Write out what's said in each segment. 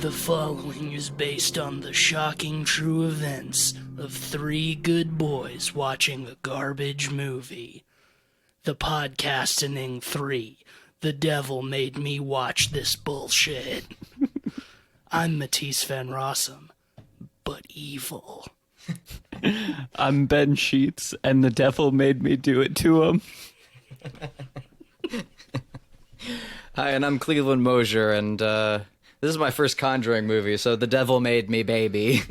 The following is based on the shocking true events of three good boys watching a garbage movie. The Podcasting 3, The Devil Made Me Watch This Bullshit. I'm Matisse Van Rossum, but evil. I'm Ben Sheets, and the devil made me do it to him. Hi, and I'm Cleveland Mosier, and this is my first Conjuring movie, so the devil made me baby.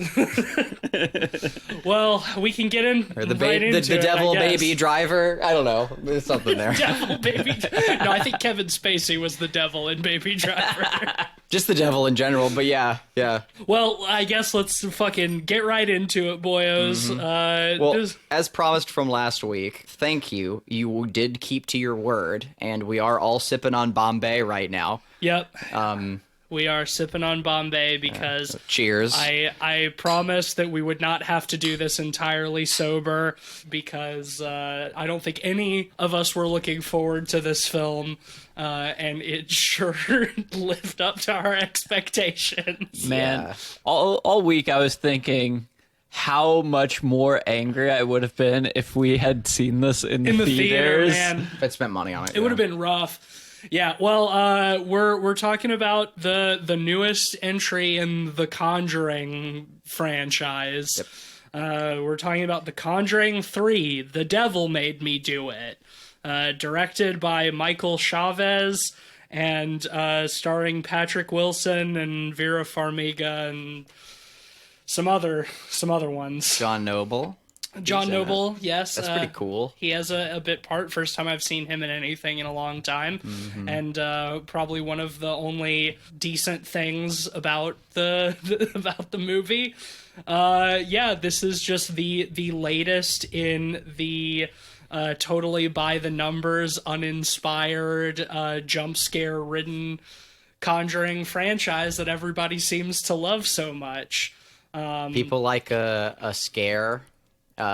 Well, we can get in Or the I devil guess. baby driver. I don't know. There's something there. Devil Baby No, I think Kevin Spacey was the devil in Baby Driver. Just the devil in general, but yeah. Well, I guess let's fucking get right into it, boyos. Well, as promised from last week, thank you. You did keep to your word, and we are all sipping on Bombay right now. Yep. We are sipping on Bombay because Cheers. I promised that we would not have to do this entirely sober because I don't think any of us were looking forward to this film, and it sure lived up to our expectations. Man, Yeah. all week I was thinking how much more angry I would have been if we had seen this in the theater, theaters. man. If I'd spent money on it. It would have been rough. Yeah, well, we're talking about the newest entry in the Conjuring franchise. Yep. We're talking about The Conjuring 3, The Devil Made Me Do It. Directed by Michael Chavez and starring Patrick Wilson and Vera Farmiga and some other ones. John Noble. John He's in Noble, yes. That's pretty cool. He has a bit part. First time I've seen him in anything in a long time. Mm-hmm. And probably one of the only decent things about the movie. Yeah, this is just the latest in the totally by the numbers, uninspired, jump scare ridden Conjuring franchise that everybody seems to love so much. People like a scare.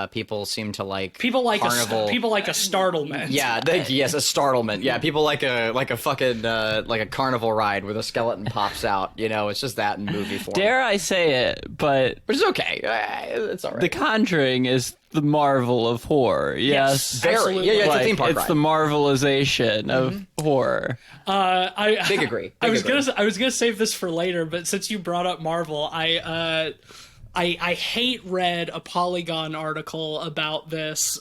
People seem to like People like carnival. people like a startlement. Yeah, yes, a startlement. Yeah, people like a fucking like a carnival ride where the skeleton pops out. You know, it's just that in movie form. Dare I say it, but But it's okay. It's all right. The Conjuring is the Marvel of horror. Yes, Very. absolutely. Yeah, it's like, a theme park it's ride. the Marvelization of horror. Big agree. I was gonna save this for later, but since you brought up Marvel, I read a Polygon article about this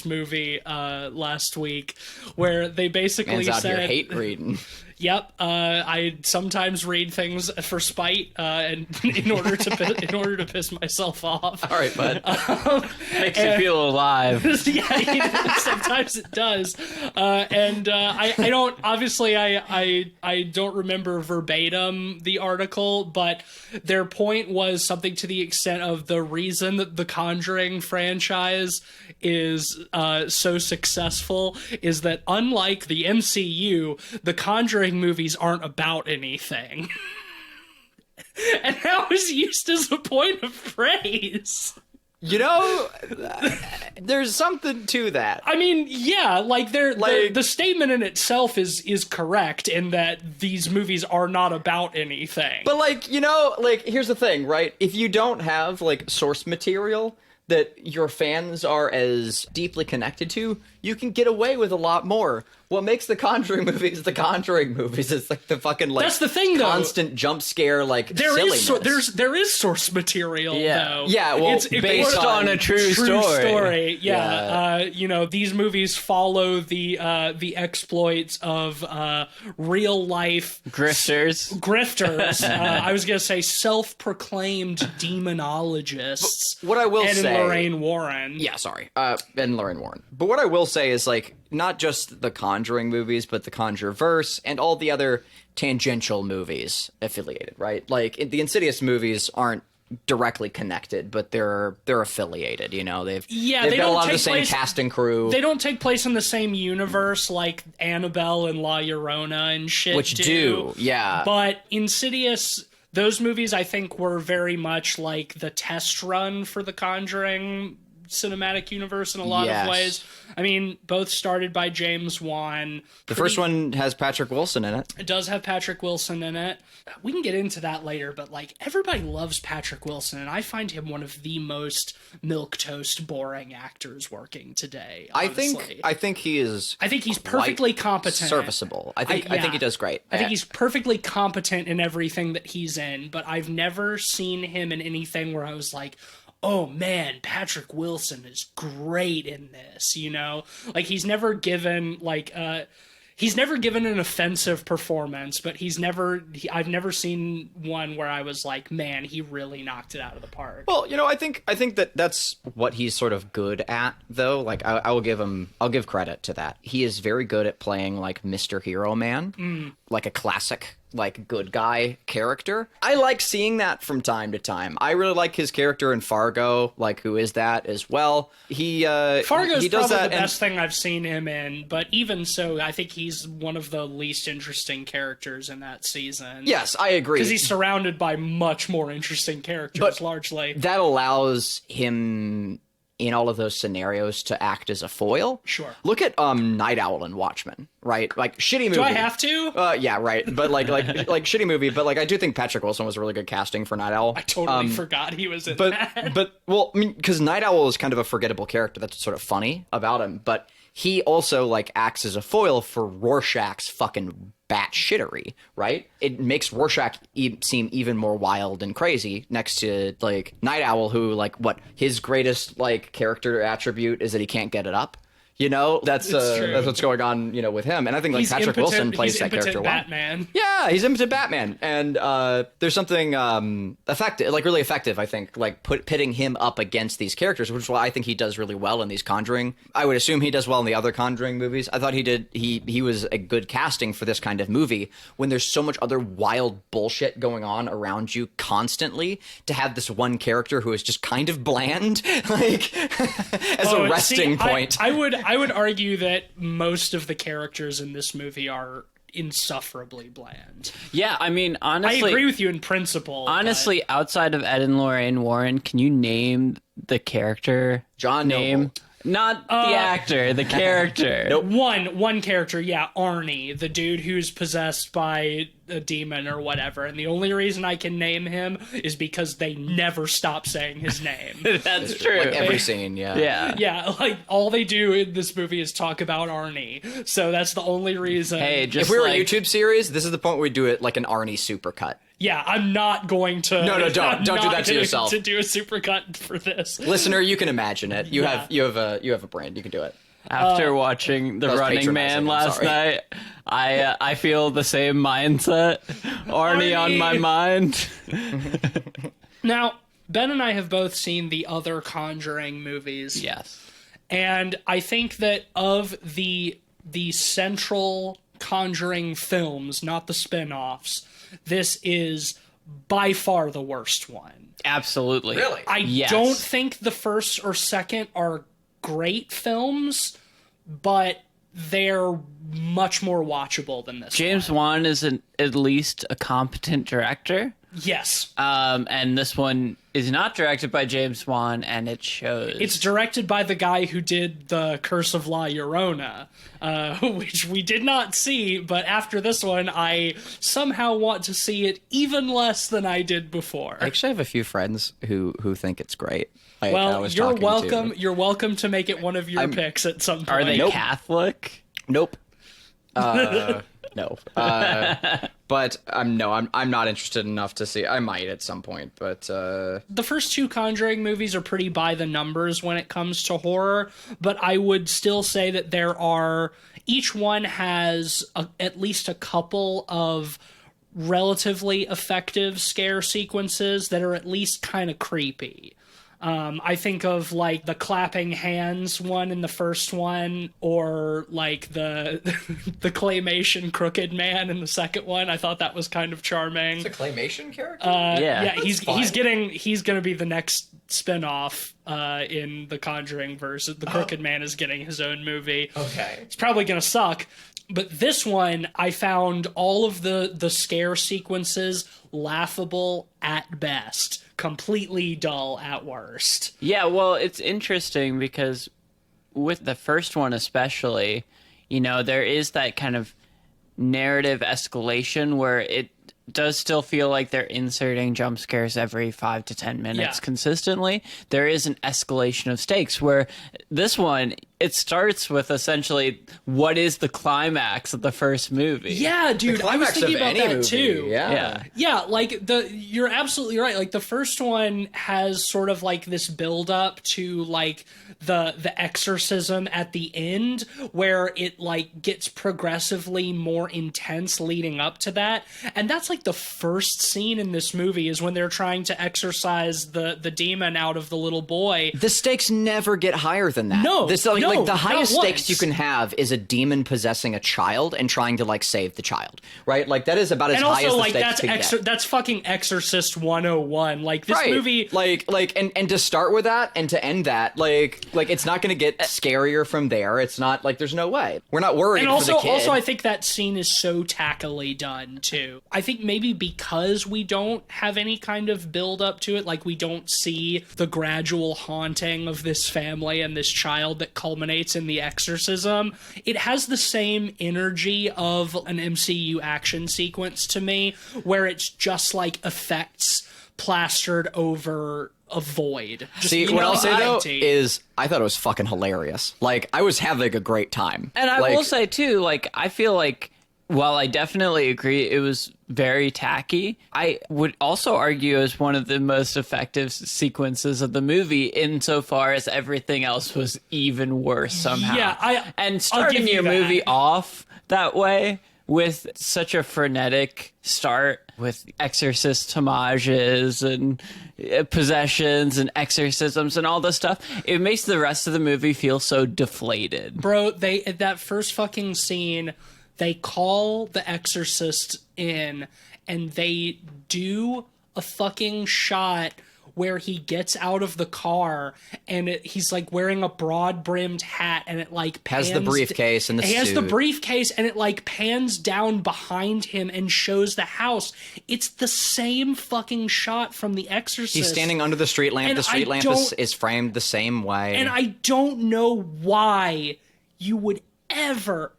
movie last week, where they basically Man's out said, here hate reading. "Yep, I sometimes read things for spite and in order to piss myself off." All right, bud. Makes you feel alive. Yeah, sometimes it does. I don't, obviously I don't remember verbatim the article, but their point was something to the extent of the reason that the Conjuring franchise is so successful is that unlike the MCU, the Conjuring movies aren't about anything. And that was used as a point of praise. You know, there's something to that. I mean, yeah, like the statement in itself is correct in that these movies are not about anything. But like, you know, like here's the thing, right? If you don't have like source material that your fans are as deeply connected to, you can get away with a lot more. What makes the Conjuring movies the Conjuring movies is like the fucking like That's the thing, though. constant jump scare like there silliness. there is source material, though. Yeah, well, based on a true story. Yeah, you know, these movies follow the exploits of real life Grifters. I was gonna say self-proclaimed demonologists. What I will Ed say, and Lorraine Warren. Yeah, sorry. Ed and Lorraine Warren. But what I will say is, like, not just the Conjuring movies, but the Conjureverse and all the other tangential movies affiliated, right? Like, the Insidious movies aren't directly connected, but they're affiliated, you know? They've they got a don't lot of take the same place- cast and crew. They don't take place in the same universe like Annabelle and La Llorona and shit Which do, yeah. But Insidious, those movies I think were very much like the test run for the Conjuring cinematic universe in a lot Yes. of ways. I mean, both started by James Wan. The first one has Patrick Wilson in it. It does have Patrick Wilson in it. We can get into that later, but like everybody loves Patrick Wilson, and I find him one of the most milquetoast boring actors working today. Honestly. I think he is. I think he's perfectly quite competent. Serviceable. I think he does great. I think he's perfectly competent in everything that he's in, but I've never seen him in anything where I was like, oh man, Patrick Wilson is great in this, you know? Like he's never given he's never given an offensive performance, but I've never seen one where I was like, man, he really knocked it out of the park. Well, you know, I think that that's what he's sort of good at, though. Like, I'll give credit to that. He is very good at playing like Mr. Hero Man, like a classic, like good guy character. I like seeing that from time to time. I really like his character in Fargo, like who is that as well. Fargo's he does probably that, the best thing I've seen him in, but even so, I think he's one of the least interesting characters in that season. Yes, I agree. Because he's surrounded by much more interesting characters, But largely. that allows him in all of those scenarios to act as a foil. Sure. Look at Night Owl and Watchmen, right? Like shitty movie. Do I have to? Yeah, right. But like shitty movie. But like I do think Patrick Wilson was a really good casting for Night Owl. I totally forgot he was in that. But well, I mean, because Night Owl is kind of a forgettable character. That's sort of funny about him. But he also like acts as a foil for Rorschach's fucking batshittery, right? It makes Rorschach seem even more wild and crazy next to like Night Owl, who like what his greatest like character attribute is that he can't get it up. You know, that's what's going on, you know, with him. And I think like He's Patrick impotent- Wilson plays he's that character impotent well. Batman. Yeah, he's impotent Batman, and there's something effective, like really effective, I think, like pitting him up against these characters, which is why I think he does really well in these Conjuring. I would assume he does well in the other Conjuring movies. I thought he did. He was a good casting for this kind of movie when there's so much other wild bullshit going on around you constantly. To have this one character who is just kind of bland, like as a resting point. I would argue that most of the characters in this movie are insufferably bland. Yeah, I mean, honestly, I agree with you in principle. Honestly, outside of Ed and Lorraine Warren, can you name the character John name? Noble. Not the actor, the character. Nope. One character, yeah, Arnie, the dude who's possessed by a demon or whatever, and the only reason I can name him is because they never stop saying his name. That's true. Like every scene, yeah. Yeah. Yeah, like all they do in this movie is talk about Arnie, so that's the only reason. Hey, just If we were like, a YouTube series, this is the point where we do it like an Arnie supercut. Yeah, I'm not going to. No, don't I'm do not that to going yourself. To do a supercut for this. Listener, you can imagine it. You Yeah. have a brain. You can do it. after watching The was Running Man patronizing, I'm last sorry. night, I feel the same mindset. Arnie on my mind. Now, Ben and I have both seen the other Conjuring movies. Yes. And I think that of the central Conjuring films, not the spin-offs, this is by far the worst one. Absolutely. Really? I Yes. don't think the first or second are great films, but they're much more watchable than this James one. Wan is at least a competent director. Yes. And this one is not directed by James Wan, and it shows. It's directed by the guy who did The Curse of La Llorona, which we did not see, but after this one, I somehow want to see it even less than I did before. I actually have a few friends who think it's great. I Well, was you're talking welcome. to- You're welcome to make it one of your picks at some point. Are they Nope. Catholic? Nope. No. But I'm not interested enough to see. I might at some point, but The first two Conjuring movies are pretty by the numbers when it comes to horror, but I would still say that each one has at least a couple of relatively effective scare sequences that are at least kind of creepy. I think of like the clapping hands one in the first one, or like the the claymation crooked man in the second one. I thought that was kind of charming. claymation character. Yeah. He's fine. gonna be the next spin-off in the Conjuring verse. The Crooked Man is getting his own movie. Okay. It's probably gonna suck. But this one, I found all of the scare sequences laughable at best, completely dull at worst. Yeah, well, it's interesting because with the first one especially, you know, there is that kind of narrative escalation where it does still feel like they're inserting jump scares every 5 to 10 minutes consistently. There is an escalation of stakes where this one, it starts with essentially what is the climax of the first movie. Yeah, dude, I was thinking about that too. Yeah. Like you're absolutely right. Like the first one has sort of like this build up to like the exorcism at the end where it like gets progressively more intense leading up to that. And that's like the first scene in this movie is when they're trying to exorcise the demon out of the little boy. The stakes never get higher than that. No, like the highest not stakes once. you can have is a demon possessing a child and trying to like save the child, right? Like that is about as And high also, as the like stakes can get. that's fucking Exorcist 101. Like this Right. movie, and to start with that and to end that, like it's not going to get scarier from there. It's not like there's no way. We're not worried and for the kid. also, I think that scene is so tackily done too. I think maybe because we don't have any kind of build up to it, like we don't see the gradual haunting of this family and this child that culminates in the exorcism. It has the same energy of an MCU action sequence to me, where it's just like effects plastered over a void. Just, See, what I'll say though empty. is I thought it was fucking hilarious. Like I was having a great time. And I Like, will say too, like I feel like while I definitely agree it was very tacky, I would also argue as one of the most effective sequences of the movie insofar as everything else was even worse somehow. Yeah, and I'll starting give you your that. movie off that way with such a frenetic start with exorcist homages and possessions and exorcisms and all this stuff, it makes the rest of the movie feel so deflated. Bro, they at that first fucking scene, they call the exorcist in and they do a fucking shot where he gets out of the car and he's like wearing a broad-brimmed hat and it like pans, has the briefcase and the he has the suit. briefcase and it like pans down behind him and shows the house. It's the same fucking shot from The Exorcist. He's standing under the street lamp. And The street I lamp don't- is framed the same way. And I don't know why you would ever,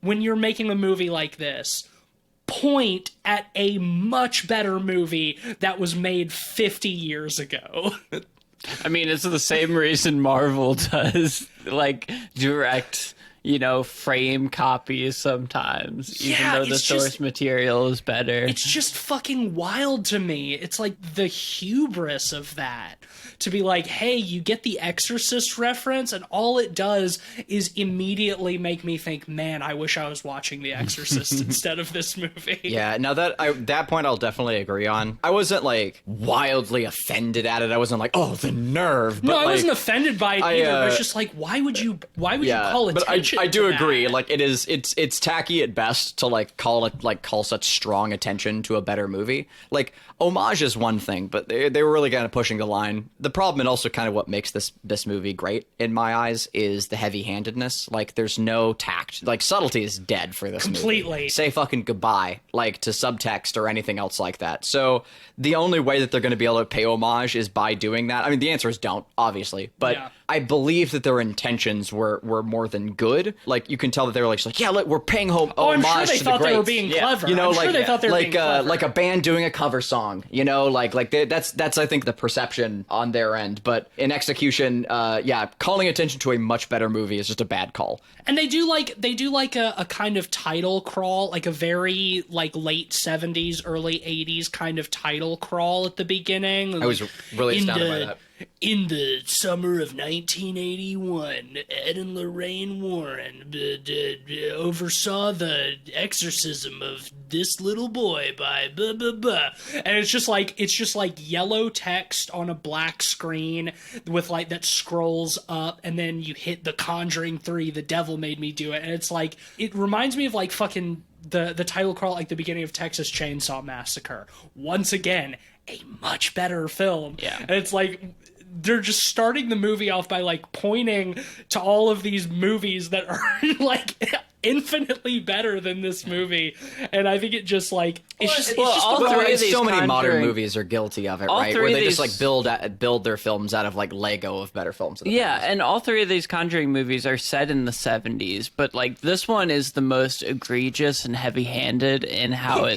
when you're making a movie like this, point at a much better movie that was made 50 years ago. I mean, it's the same reason Marvel does, like, direct, you know, frame copies sometimes, even Yeah, though the it's source just- material is better. It's just fucking wild to me. It's like the hubris of that. To be like, hey, you get the Exorcist reference, and all it does is immediately make me think, man, I wish I was watching The Exorcist instead of this movie. Yeah, now that point I'll definitely agree on. I wasn't like wildly offended at it. I wasn't like, oh, the nerve. But, No, I like, wasn't offended by it either. But it's just like, why would you call but attention? I do to agree. that? Like it's tacky at best to call such strong attention to a better movie. Like homage is one thing, but they were really kind of pushing the line. The problem and also kind of what makes this movie great in my eyes is the heavy-handedness. Like there's no tact. Like subtlety is dead for this Completely. movie. Say fucking goodbye, like to subtext or anything else like that. So the only way that they're going to be able to pay homage is by doing that. I mean, the answer is don't, obviously, but Yeah. I believe that their intentions were more than good. Like you can tell that they were like yeah, look, we're paying homage I'm sure they to thought the they were greats. being clever. You know, I'm like sure they thought they were being clever. like a band doing a cover song. You know, that's I think the perception on their end. But in execution, calling attention to a much better movie is just a bad call. And they do like a kind of title crawl, like a very like late 70s, early 80s kind of title crawl at the beginning. I was really astounded by that. In the summer of 1981, Ed and Lorraine Warren oversaw the exorcism of this little boy by blah blah blah, and it's just like yellow text on a black screen with like that scrolls up, and then you hit the Conjuring 3, The Devil Made Me Do It, and it's like it reminds me of like fucking the title crawl like the beginning of Texas Chainsaw Massacre. Once again, a much better film. Yeah. And it's like they're just starting the movie off by like pointing to all of these movies that are like infinitely better than this movie, and I think it just like it's just all the three way- of these so many modern Conjuring- movies are guilty of it, all right? three Where of they just these- like build their films out of like Lego of better films. In the Yeah, past. and all three of these Conjuring movies are set in the 70s, but like this one is the most egregious and heavy-handed in how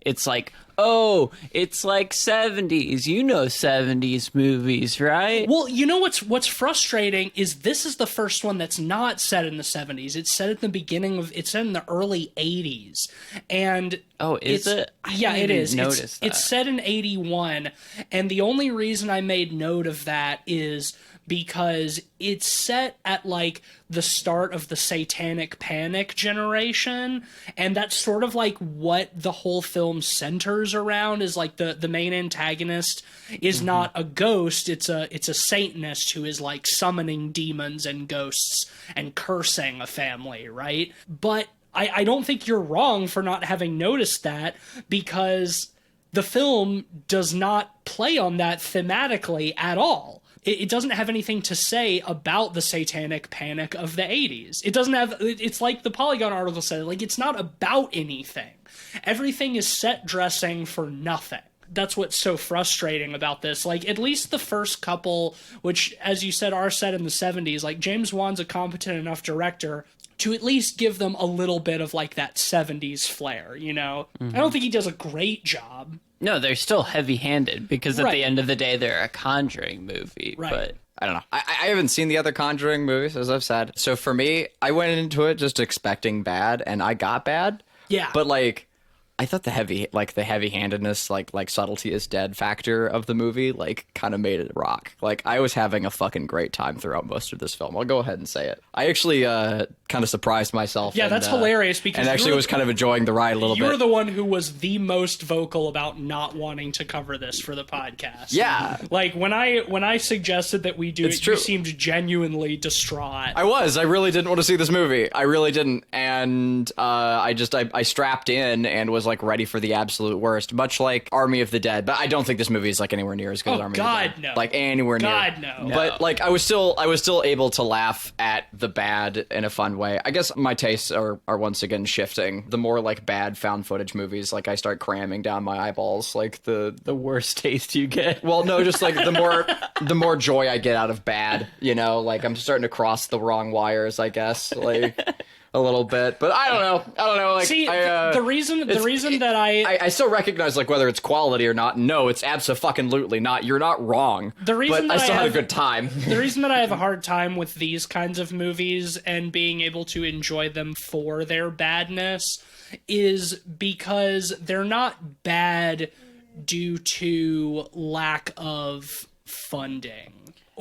it's like, oh, it's like 70s. You know 70s movies, right? Well, you know what's frustrating is this is the first one that's not set in the 70s. It's set at the beginning of it's set in the early 80s. And Oh, is it's- it? I Yeah, didn't it even is. notice that. It's set in 81, and the only reason I made note of that is because it's set at like the start of the Satanic Panic generation, and that's sort of like what the whole film centers around. Is like the main antagonist is not a ghost; it's a Satanist who is like summoning demons and ghosts and cursing a family, right? But I don't think you're wrong for not having noticed that, because the film does not play on that thematically at all. It doesn't have anything to say about the Satanic Panic of the 80s. It doesn't have, it's like the Polygon article said, like it's not about anything. Everything is set dressing for nothing. That's what's so frustrating about this. Like, at least the first couple, which, as you said, are set in the 70s, like, James Wan's a competent enough director to at least give them a little bit of, like, that 70s flair, you know? I don't think he does a great job. No, they're still heavy-handed because at Right. the end of the day, they're a Conjuring movie. Right. But I don't know. I haven't seen the other Conjuring movies, as I've said. So for me, I went into it just expecting bad, and I got bad. Yeah. But like, I thought the heavy-handedness, like subtlety is dead factor of the movie, like kind of made it rock. Like I was having a fucking great time throughout most of this film. I'll go ahead and say it. I actually kind of surprised myself. Yeah, and, that's hilarious because and you actually were- was kind of enjoying the ride a little You bit. were the one who was the most vocal about not wanting to cover this for the podcast. Yeah. Like when I suggested that we do It's it, true. you seemed genuinely distraught. I really didn't want to see this movie. I really didn't. And I strapped in and was like ready for the absolute worst, much like Army of the Dead. But I don't think this movie is like anywhere near as good as Army God, of the Dead. no. Like anywhere near. God, no. But like I was still able to laugh at the bad in a fun way. I guess my tastes are once again shifting. The more like bad found footage movies, like I start cramming down my eyeballs. Like the worst taste you get. well, no, just like the more joy I get out of bad, you know, like I'm starting to cross the wrong wires, I guess, like a little bit. But I don't know. Like, See, the reason that I still recognize like whether it's quality or not. No, it's abso-fucking-lutely not. You're not wrong. The reason but I that still I had a have- good time. the reason that I have a hard time with these kinds of movies and being able to enjoy them for their badness is because they're not bad due to lack of funding.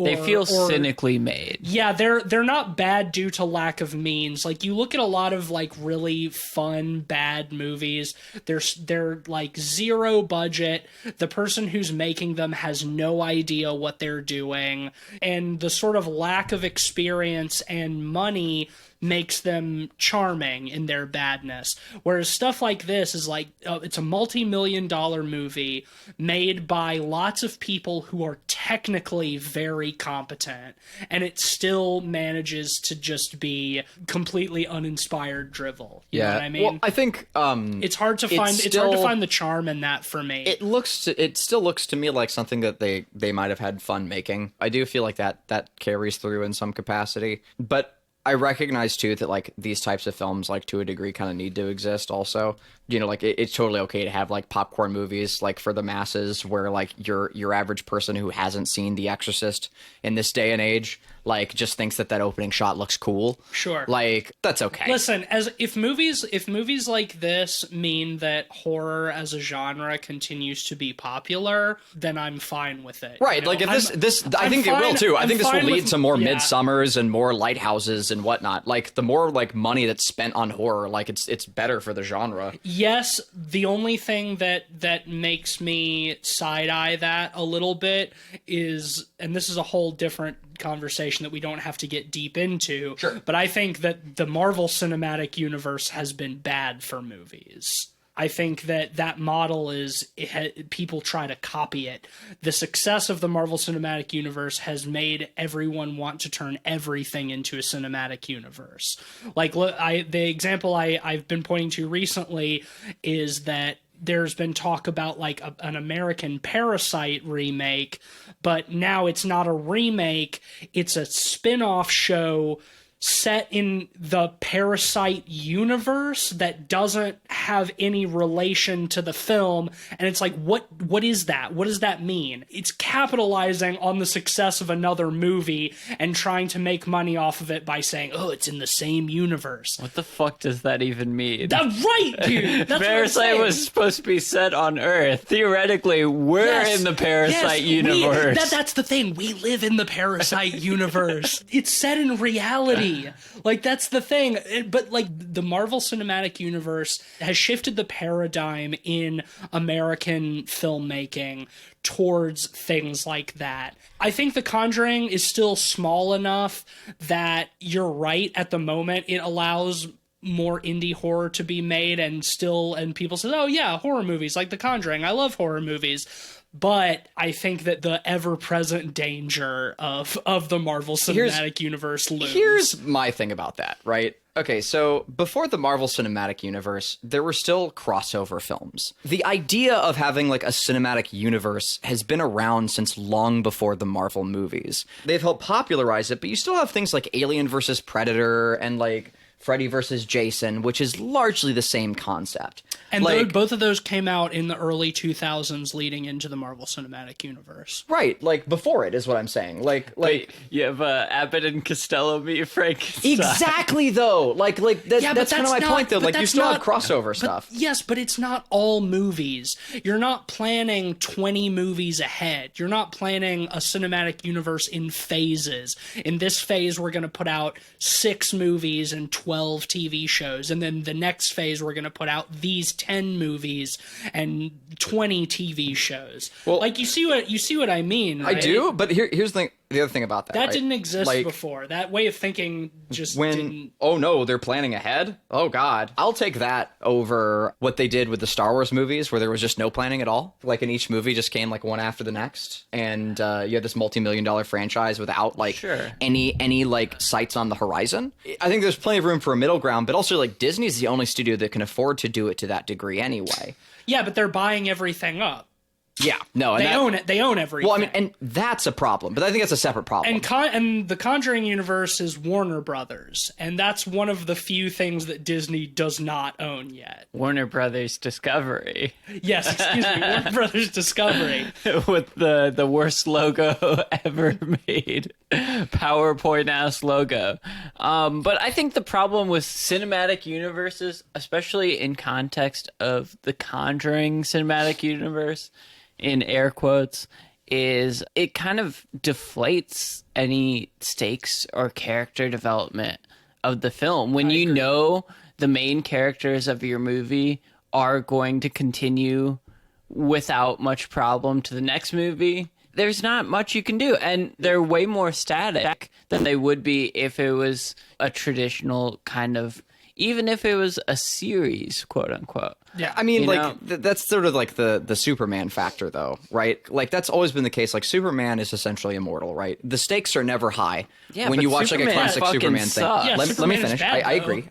They feel or- cynically made. Yeah, they're not bad due to lack of means. Like you look at a lot of like really fun bad movies, they're like zero budget. The person who's making them has no idea what they're doing, and the sort of lack of experience and money makes them charming in their badness. Whereas stuff like this is like, it's a multi-million-dollar movie made by lots of people who are technically very competent, and it still manages to just be completely uninspired drivel. You know what I mean? Well, I think it's hard to find the charm in that for me. it still looks to me like something that they might have had fun making. I do feel like that carries through in some capacity, but I recognize too that like these types of films, like to a degree, kind of need to exist. Also, you know, like it's totally okay to have like popcorn movies, like for the masses, where like your average person who hasn't seen The Exorcist in this day and age, like just thinks that opening shot looks cool. Sure. Like that's okay. Listen, if movies like this mean that horror as a genre continues to be popular, then I'm fine with it. Right, you know? like if this, I I'm think it will fine- too. I I'm think this will fine lead with- to more yeah. Midsummers and more Lighthouses and whatnot. Like the more like money that's spent on horror, like it's better for the genre. Yes, the only thing that makes me side-eye that a little bit is, and this is a whole different conversation that we don't have to get deep into, Sure. but I think that the Marvel Cinematic Universe has been bad for movies. I think that model people try to copy it. The success of the Marvel Cinematic Universe has made everyone want to turn everything into a cinematic universe. Like, the example I've been pointing to recently is that there's been talk about like an American Parasite remake, but now it's not a remake, it's a spin-off show set in the Parasite universe that doesn't have any relation to the film. And it's like, what is that? What does that mean? It's capitalizing on the success of another movie and trying to make money off of it by saying, oh, it's in the same universe. What the fuck does that even mean? Right, dude! That's Parasite was supposed to be set on Earth. Theoretically, we're in the Parasite universe. That's the thing. We live in the Parasite universe. It's set in reality. Like, that's the thing. But like, the Marvel Cinematic Universe has shifted the paradigm in American filmmaking towards things like that. I think The Conjuring is still small enough that you're right. At the moment, it allows more indie horror to be made, and people say, oh yeah, horror movies like The Conjuring. I love horror movies. But I think that the ever-present danger of the Marvel Cinematic Universe looms. Here's my thing about that, right? Okay, so before the Marvel Cinematic Universe, there were still crossover films. The idea of having like a cinematic universe has been around since long before the Marvel movies. They've helped popularize it, but you still have things like Alien versus Predator and like Freddy versus Jason, which is largely the same concept. And both of those came out in the early 2000s leading into the Marvel Cinematic Universe. Right, like before it is what I'm saying. Like you have Abbott and Costello meet Frankenstein. Exactly, though. That's kind of my point, though. Like, you still have crossover stuff. Yes, but it's not all movies. You're not planning 20 movies ahead. You're not planning a cinematic universe in phases. In this phase, we're going to put out 6 movies and 12 TV shows, and then the next phase, we're going to put out these 10 movies and 20 TV shows. Well, like, you see what I mean, right? I do, but here's the other thing about that. That right? didn't exist before. That way of thinking didn't... Oh no, they're planning ahead? Oh god. I'll take that over what they did with the Star Wars movies, where there was just no planning at all. Like, in each movie just came like one after the next, and you had this multi-million-dollar franchise without like any like sights on the horizon. I think there's plenty of room for a middle ground, but also like Disney's the only studio that can afford to do it to that degree anyway. Yeah, but they're buying everything up. Yeah, no, they own it. They own everything. Well, I mean, and that's a problem, but I think that's a separate problem. And the Conjuring universe is Warner Brothers, and that's one of the few things that Disney does not own yet. Warner Brothers Discovery. Yes, excuse me, Warner Brothers Discovery. With the worst logo ever made. PowerPoint-ass logo. But I think the problem with cinematic universes, especially in context of the Conjuring cinematic universe, in air quotes, is it kind of deflates any stakes or character development of the film. When you know the main characters of your movie are going to continue without much problem to the next movie, there's not much you can do. And they're way more static than they would be if it was a traditional kind of, even if it was a series, quote unquote. Yeah, I mean, that's sort of like the Superman factor, though, right? Like, that's always been the case. Like, Superman is essentially immortal, right? The stakes are never high when you watch Superman like a classic Superman thing. Yeah, let me finish. Bad,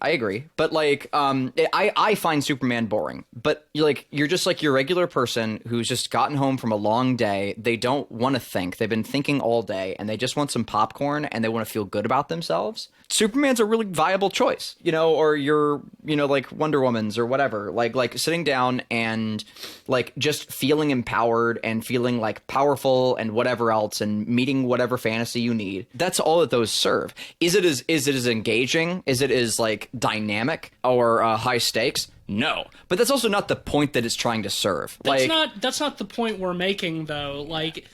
I agree. But like, I find Superman boring. But you're just like your regular person who's just gotten home from a long day. They don't want to think. They've been thinking all day, and they just want some popcorn, and they want to feel good about themselves. Superman's a really viable choice, or you're, like Wonder Woman's or whatever. Like sitting down and like just feeling empowered and feeling like powerful and whatever else, and meeting whatever fantasy you need. That's all that those serve. Is it as engaging? Is it as like dynamic or high stakes? No, but that's also not the point that it's trying to serve. That's not the point we're making, though. Like,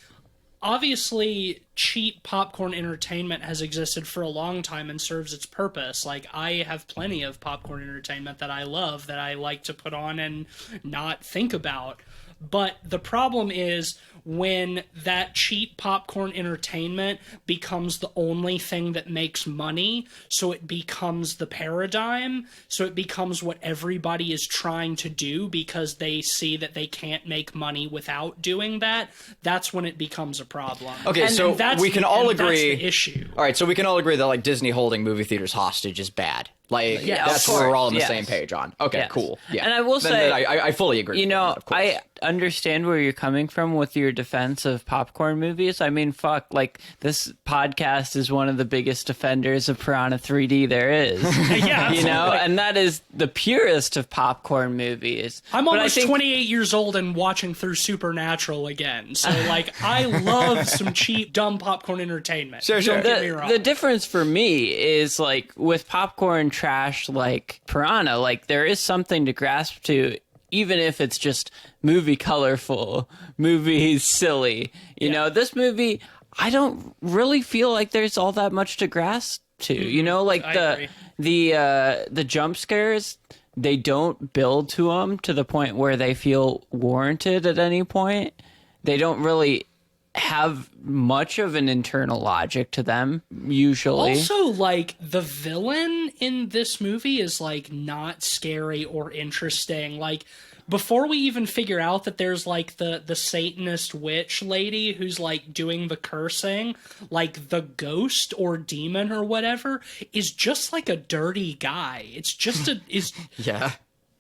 obviously, cheap popcorn entertainment has existed for a long time and serves its purpose. Like, I have plenty of popcorn entertainment that I love, that I like to put on and not think about. But the problem is when that cheap popcorn entertainment becomes the only thing that makes money, so it becomes the paradigm, so it becomes what everybody is trying to do because they see that they can't make money without doing that, that's when it becomes a problem. Okay, And so that's we can all agree. That's the issue. All right, so we can all agree that like Disney holding movie theaters hostage is bad. Like Yeah, that's of what we're course, all on the yes. same page on. Okay, Yes. cool. Yeah, And I will say, I fully agree. You with know, that, of course. I understand where you're coming from with your defense of popcorn movies. I mean, fuck, like, this podcast is one of the biggest defenders of Piranha 3D there is. Yeah, You know, absolutely. and that is the purest of popcorn movies. I'm But I almost think- 28 years old and watching through Supernatural again. So, like, I love some cheap, dumb popcorn entertainment. Sure. Don't get me wrong. The difference for me is, like, with popcorn trash like Piranha, like, there is something to grasp to, even if it's just movie colorful, movie silly. You know, this movie, I don't really feel like there's all that much to grasp to. You know, like I agree. the jump scares, they don't build to them to the point where they feel warranted at any point. They don't really have much of an internal logic to them, usually. Also, like, the villain in this movie is, like, not scary or interesting. Like, before we even figure out that there's, like, the Satanist witch lady who's, like, doing the cursing, like, the ghost or demon or whatever is just, like, a dirty guy. It's just yeah.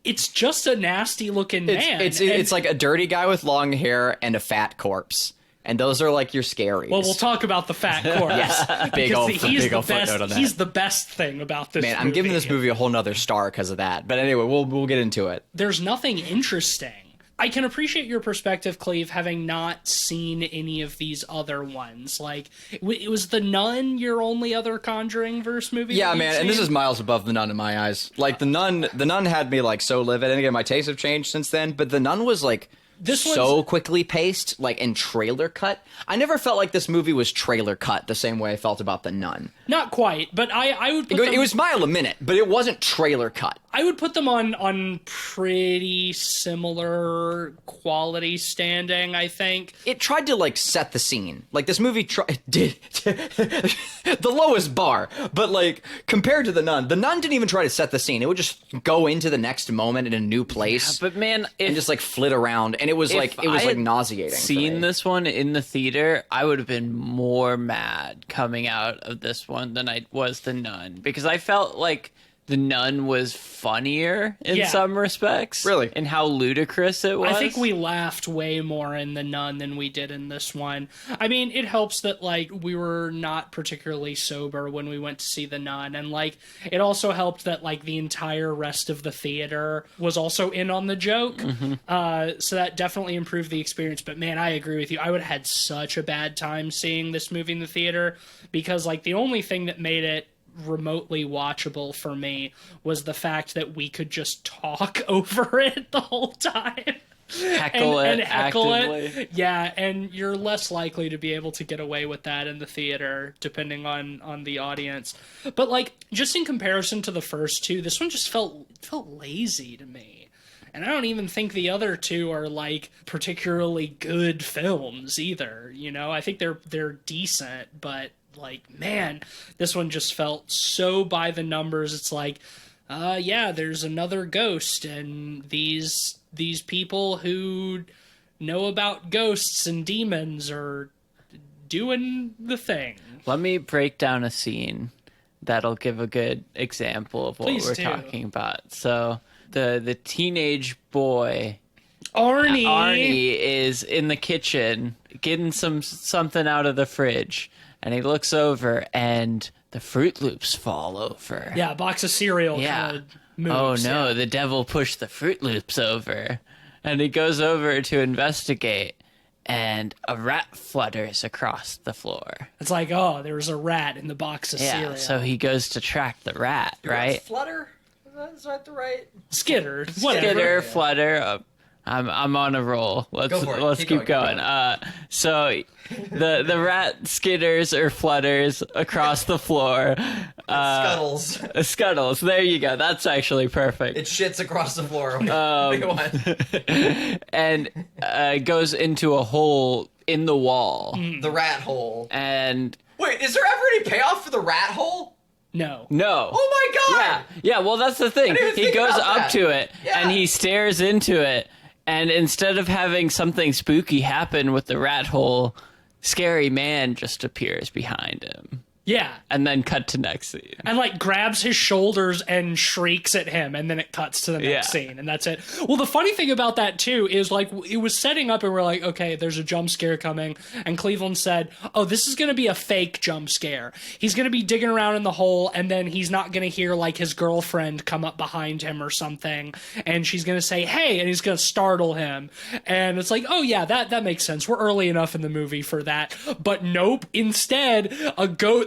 it's just a nasty looking man. It's like a dirty guy with long hair and a fat corpse. And those are like your scaries. Well, we'll talk about the fat corpse. Yes, big Because old he's the footnote best. on that. He's the best thing about this. Man, I'm giving this movie a whole nother star because of that. But anyway, we'll get into it. There's nothing interesting. I can appreciate your perspective, Cleve, having not seen any of these other ones. Like, it was The Nun your only other Conjuring verse movie? Yeah, that you'd man, and this seen? is miles above The Nun in my eyes. Like the Nun had me like so livid, and again, my tastes have changed since then. But The Nun was like so quickly paced, like and trailer cut. I never felt like this movie was trailer cut the same way I felt about The Nun. Not quite, but I would put them, It was mile a minute, but it wasn't trailer cut. I would put them on pretty similar quality standing, I think. It tried to like set the scene. Like this movie did the lowest bar, but like compared to The Nun didn't even try to set the scene. It would just go into the next moment in a new place But man, and just like flit around, and it was like I had nauseating. for Seen me. this one in the theater, I would have been more mad coming out of this one than I was The Nun, because I felt like The Nun was funnier in Yeah. some respects. Really? And how ludicrous it was. I think we laughed way more in The Nun than we did in this one. I mean, it helps that, like, we were not particularly sober when we went to see The Nun, and, like, it also helped that, like, the entire rest of the theater was also in on the joke, so that definitely improved the experience. But, man, I agree with you. I would have had such a bad time seeing this movie in the theater, because, like, the only thing that made it remotely watchable for me was the fact that we could just talk over it the whole time. heckle and it heckle actively. it. Yeah, and you're less likely to be able to get away with that in the theater, depending on the audience. But like, just in comparison to the first two, this one just felt lazy to me. And I don't even think the other two are like particularly good films either. You know, I think they're decent, but like, man, this one just felt so by the numbers. It's like, yeah, there's another ghost, and these people who know about ghosts and demons are doing the thing. Let me break down a scene that'll give a good example of what Please we're do. talking about. So the teenage boy Arnie is in the kitchen getting something out of the fridge, and he looks over and the Fruit Loops fall over. Yeah, a box of cereal Yeah. kind of moves. Oh no, yeah. the devil pushed the Fruit Loops over. And he goes over to investigate, and a rat flutters across the floor. It's like, oh, there was a rat in the box of Yeah, cereal. so he goes to track the rat, right? Flutter? Is that the right? Skitter, whatever. Skitter, flutter, I'm on a roll. Let's keep going. So the rat skitters or flutters across the floor. Scuttles. Scuttles. There you go. That's actually perfect. It shits across the floor. And goes into a hole in the wall. The rat hole. And wait, is there ever any payoff for the rat hole? No. Oh my god! Yeah, well, that's the thing. He goes up to it, and he stares into it, and instead of having something spooky happen with the rat hole, scary man just appears behind him. Yeah. And then cut to next scene. And, like, grabs his shoulders and shrieks at him, and then it cuts to the next scene, and that's it. Well, the funny thing about that, too, is, like, it was setting up, and we're like, okay, there's a jump scare coming, and Cleveland said, oh, this is going to be a fake jump scare. He's going to be digging around in the hole, and then he's not going to hear, like, his girlfriend come up behind him or something, and she's going to say, hey, and he's going to startle him. And it's like, oh, yeah, that makes sense. We're early enough in the movie for that. But nope, instead,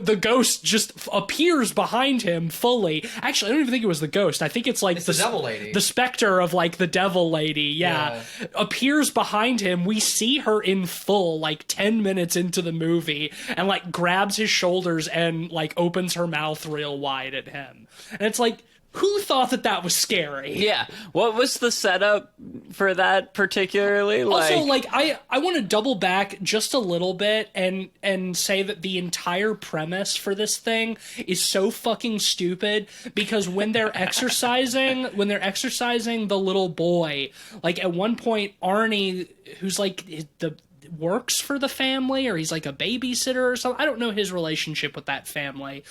the ghost just appears behind him fully. Actually, I don't even think it was the ghost. I think it's like the devil lady. The specter of like the devil lady. Yeah. Appears behind him. We see her in full, like 10 minutes into the movie, and like grabs his shoulders and like opens her mouth real wide at him. And it's like, who thought that was scary? Yeah. What was the setup for that particularly? Also, like, I want to double back just a little bit and say that the entire premise for this thing is so fucking stupid, because when they're exercising the little boy, like at one point Arnie, who's like works for the family, or he's like a babysitter or something. I don't know his relationship with that family.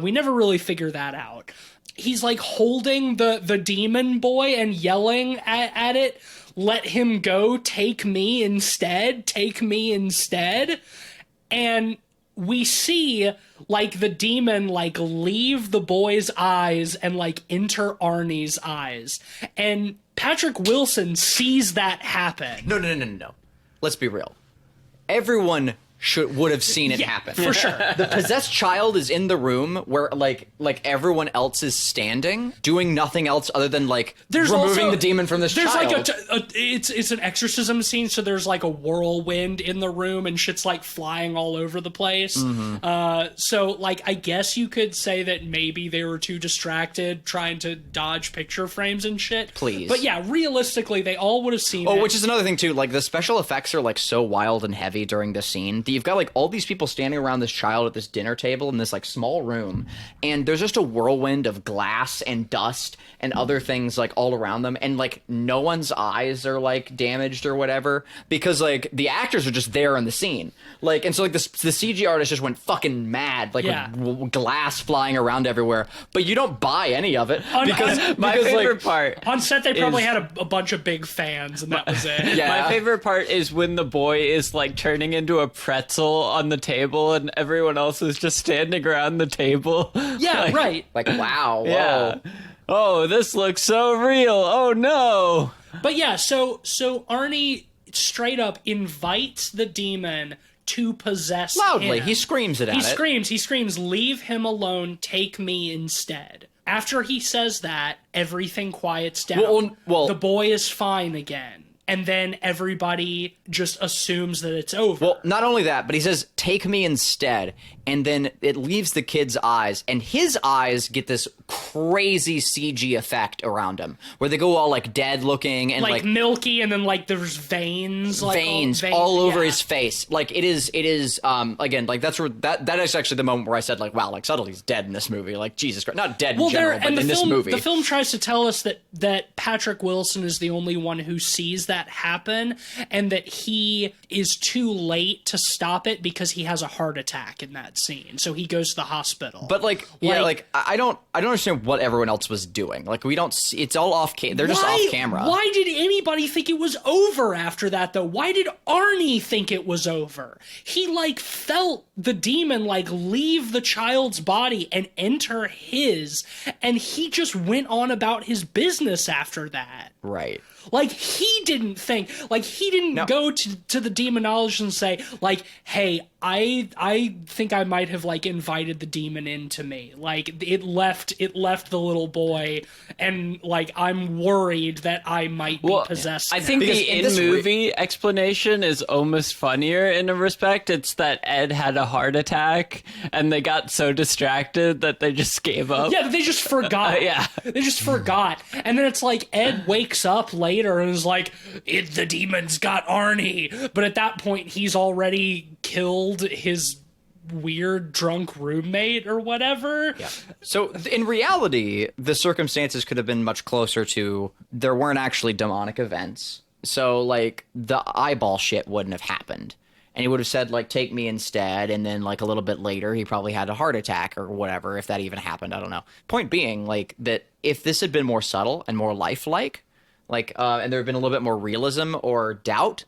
We never really figure that out. He's like holding the demon boy and yelling at it, let him go, take me instead. And we see like the demon like leave the boy's eyes and like enter Arnie's eyes. And Patrick Wilson sees that happen. No. Let's be real. Everyone would have seen it happen. For sure. The possessed child is in the room where like everyone else is standing, doing nothing else other than like removing the demon from this child. There's like it's an exorcism scene, so there's like a whirlwind in the room and shit's like flying all over the place. Mm-hmm. So like I guess you could say that maybe they were too distracted trying to dodge picture frames and shit. Please. But yeah, realistically, they all would have seen it. Oh, which is another thing too. Like the special effects are like so wild and heavy during the scene. You've got like all these people standing around this child at this dinner table in this like small room, and there's just a whirlwind of glass and dust and other things like all around them, and like no one's eyes are like damaged or whatever, because like the actors are just there in the scene, like, and so like the CG artist just went fucking mad, like with glass flying around everywhere, but you don't buy any of it because my favorite part on set they probably had a bunch of big fans and that was it. My favorite part is when the boy is like turning into a pretzel on the table and everyone else is just standing around the table. Yeah, like, right. Like, wow. Yeah. Oh, this looks so real. Oh no. But yeah, so Arnie straight up invites the demon to possess loudly. him. He screams it at it. He screams, leave him alone, take me instead. After he says that, everything quiets down. Well, the boy is fine again. And then everybody just assumes that it's over. Well, not only that, but he says, take me instead. And then it leaves the kid's eyes, and his eyes get this crazy CG effect around him, where they go all like dead looking and like milky, and then like there's veins all over his face. Like it is again, like that's where that is actually the moment where I said like, wow, like Subtlety's dead in this movie. Like Jesus Christ, not dead in general, but in this movie. The film tries to tell us that Patrick Wilson is the only one who sees that happen, and that he is too late to stop it because he has a heart attack in that scene, so he goes to the hospital. But I don't understand what everyone else was doing. Like we don't see, it's all off they're just off camera. Why did anybody think it was over after that though? Why did Arnie think it was over? He like felt the demon like leave the child's body and enter his, and he just went on about his business after that. Right. Like, he didn't go to the demonologist and say, like, hey, I think I might have, like, invited the demon into me. Like, it left the little boy, and, like, I'm worried that I might be possessed. I now. think Because the in this in-movie explanation is almost funnier in a respect. It's that Ed had a heart attack, and they got so distracted that they just gave up. Yeah, they just forgot. Yeah. They just forgot. And then it's like Ed wakes up later and is like, the demons got Arnie. But at that point, he's already killed his weird drunk roommate or whatever. Yeah. So in reality, the circumstances could have been much closer to there weren't actually demonic events. So, like, the eyeball shit wouldn't have happened. And he would have said, like, take me instead. And then, like, a little bit later, he probably had a heart attack or whatever, if that even happened. I don't know. Point being, like, that if this had been more subtle and more lifelike, like, and there had been a little bit more realism or doubt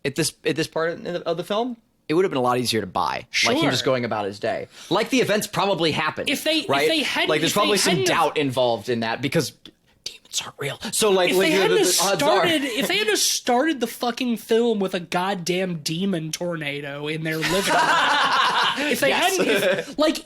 at this part of the film, it would have been a lot easier to buy. Sure. Like, him just going about his day. Like, the events probably happened. If they hadn't, like, there's probably some doubt involved in that because demons aren't real. So, like, if they hadn't started the fucking film with a goddamn demon tornado in their living room. If they hadn't,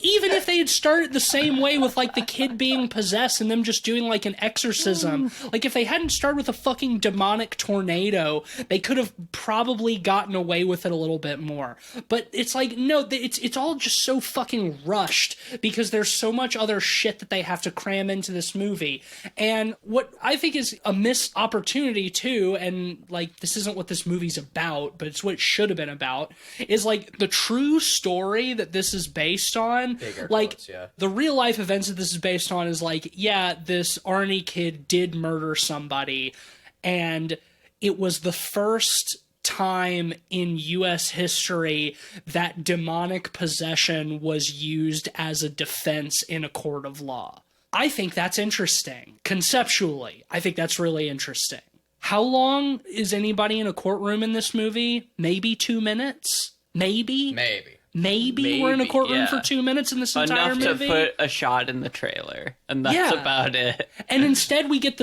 even if they had started the same way with, like, the kid being possessed and them just doing, like, an exorcism, like, if they hadn't started with a fucking demonic tornado, they could have probably gotten away with it a little bit more. But it's like, no, it's all just so fucking rushed because there's so much other shit that they have to cram into this movie. And what I think is a missed opportunity, too, and, like, this isn't what this movie's about, but it's what it should have been about, is, like, the true story that this is based on. The real life events that this is based on is like, yeah, this Arnie kid did murder somebody, and it was the first time in U.S. history that demonic possession was used as a defense in a court of law. I think that's interesting. Conceptually, I think that's really interesting. How long is anybody in a courtroom in this movie? Maybe 2 minutes? Maybe we're in a courtroom for 2 minutes in this entire movie. Enough to put a shot in the trailer, and that's about it. And instead we get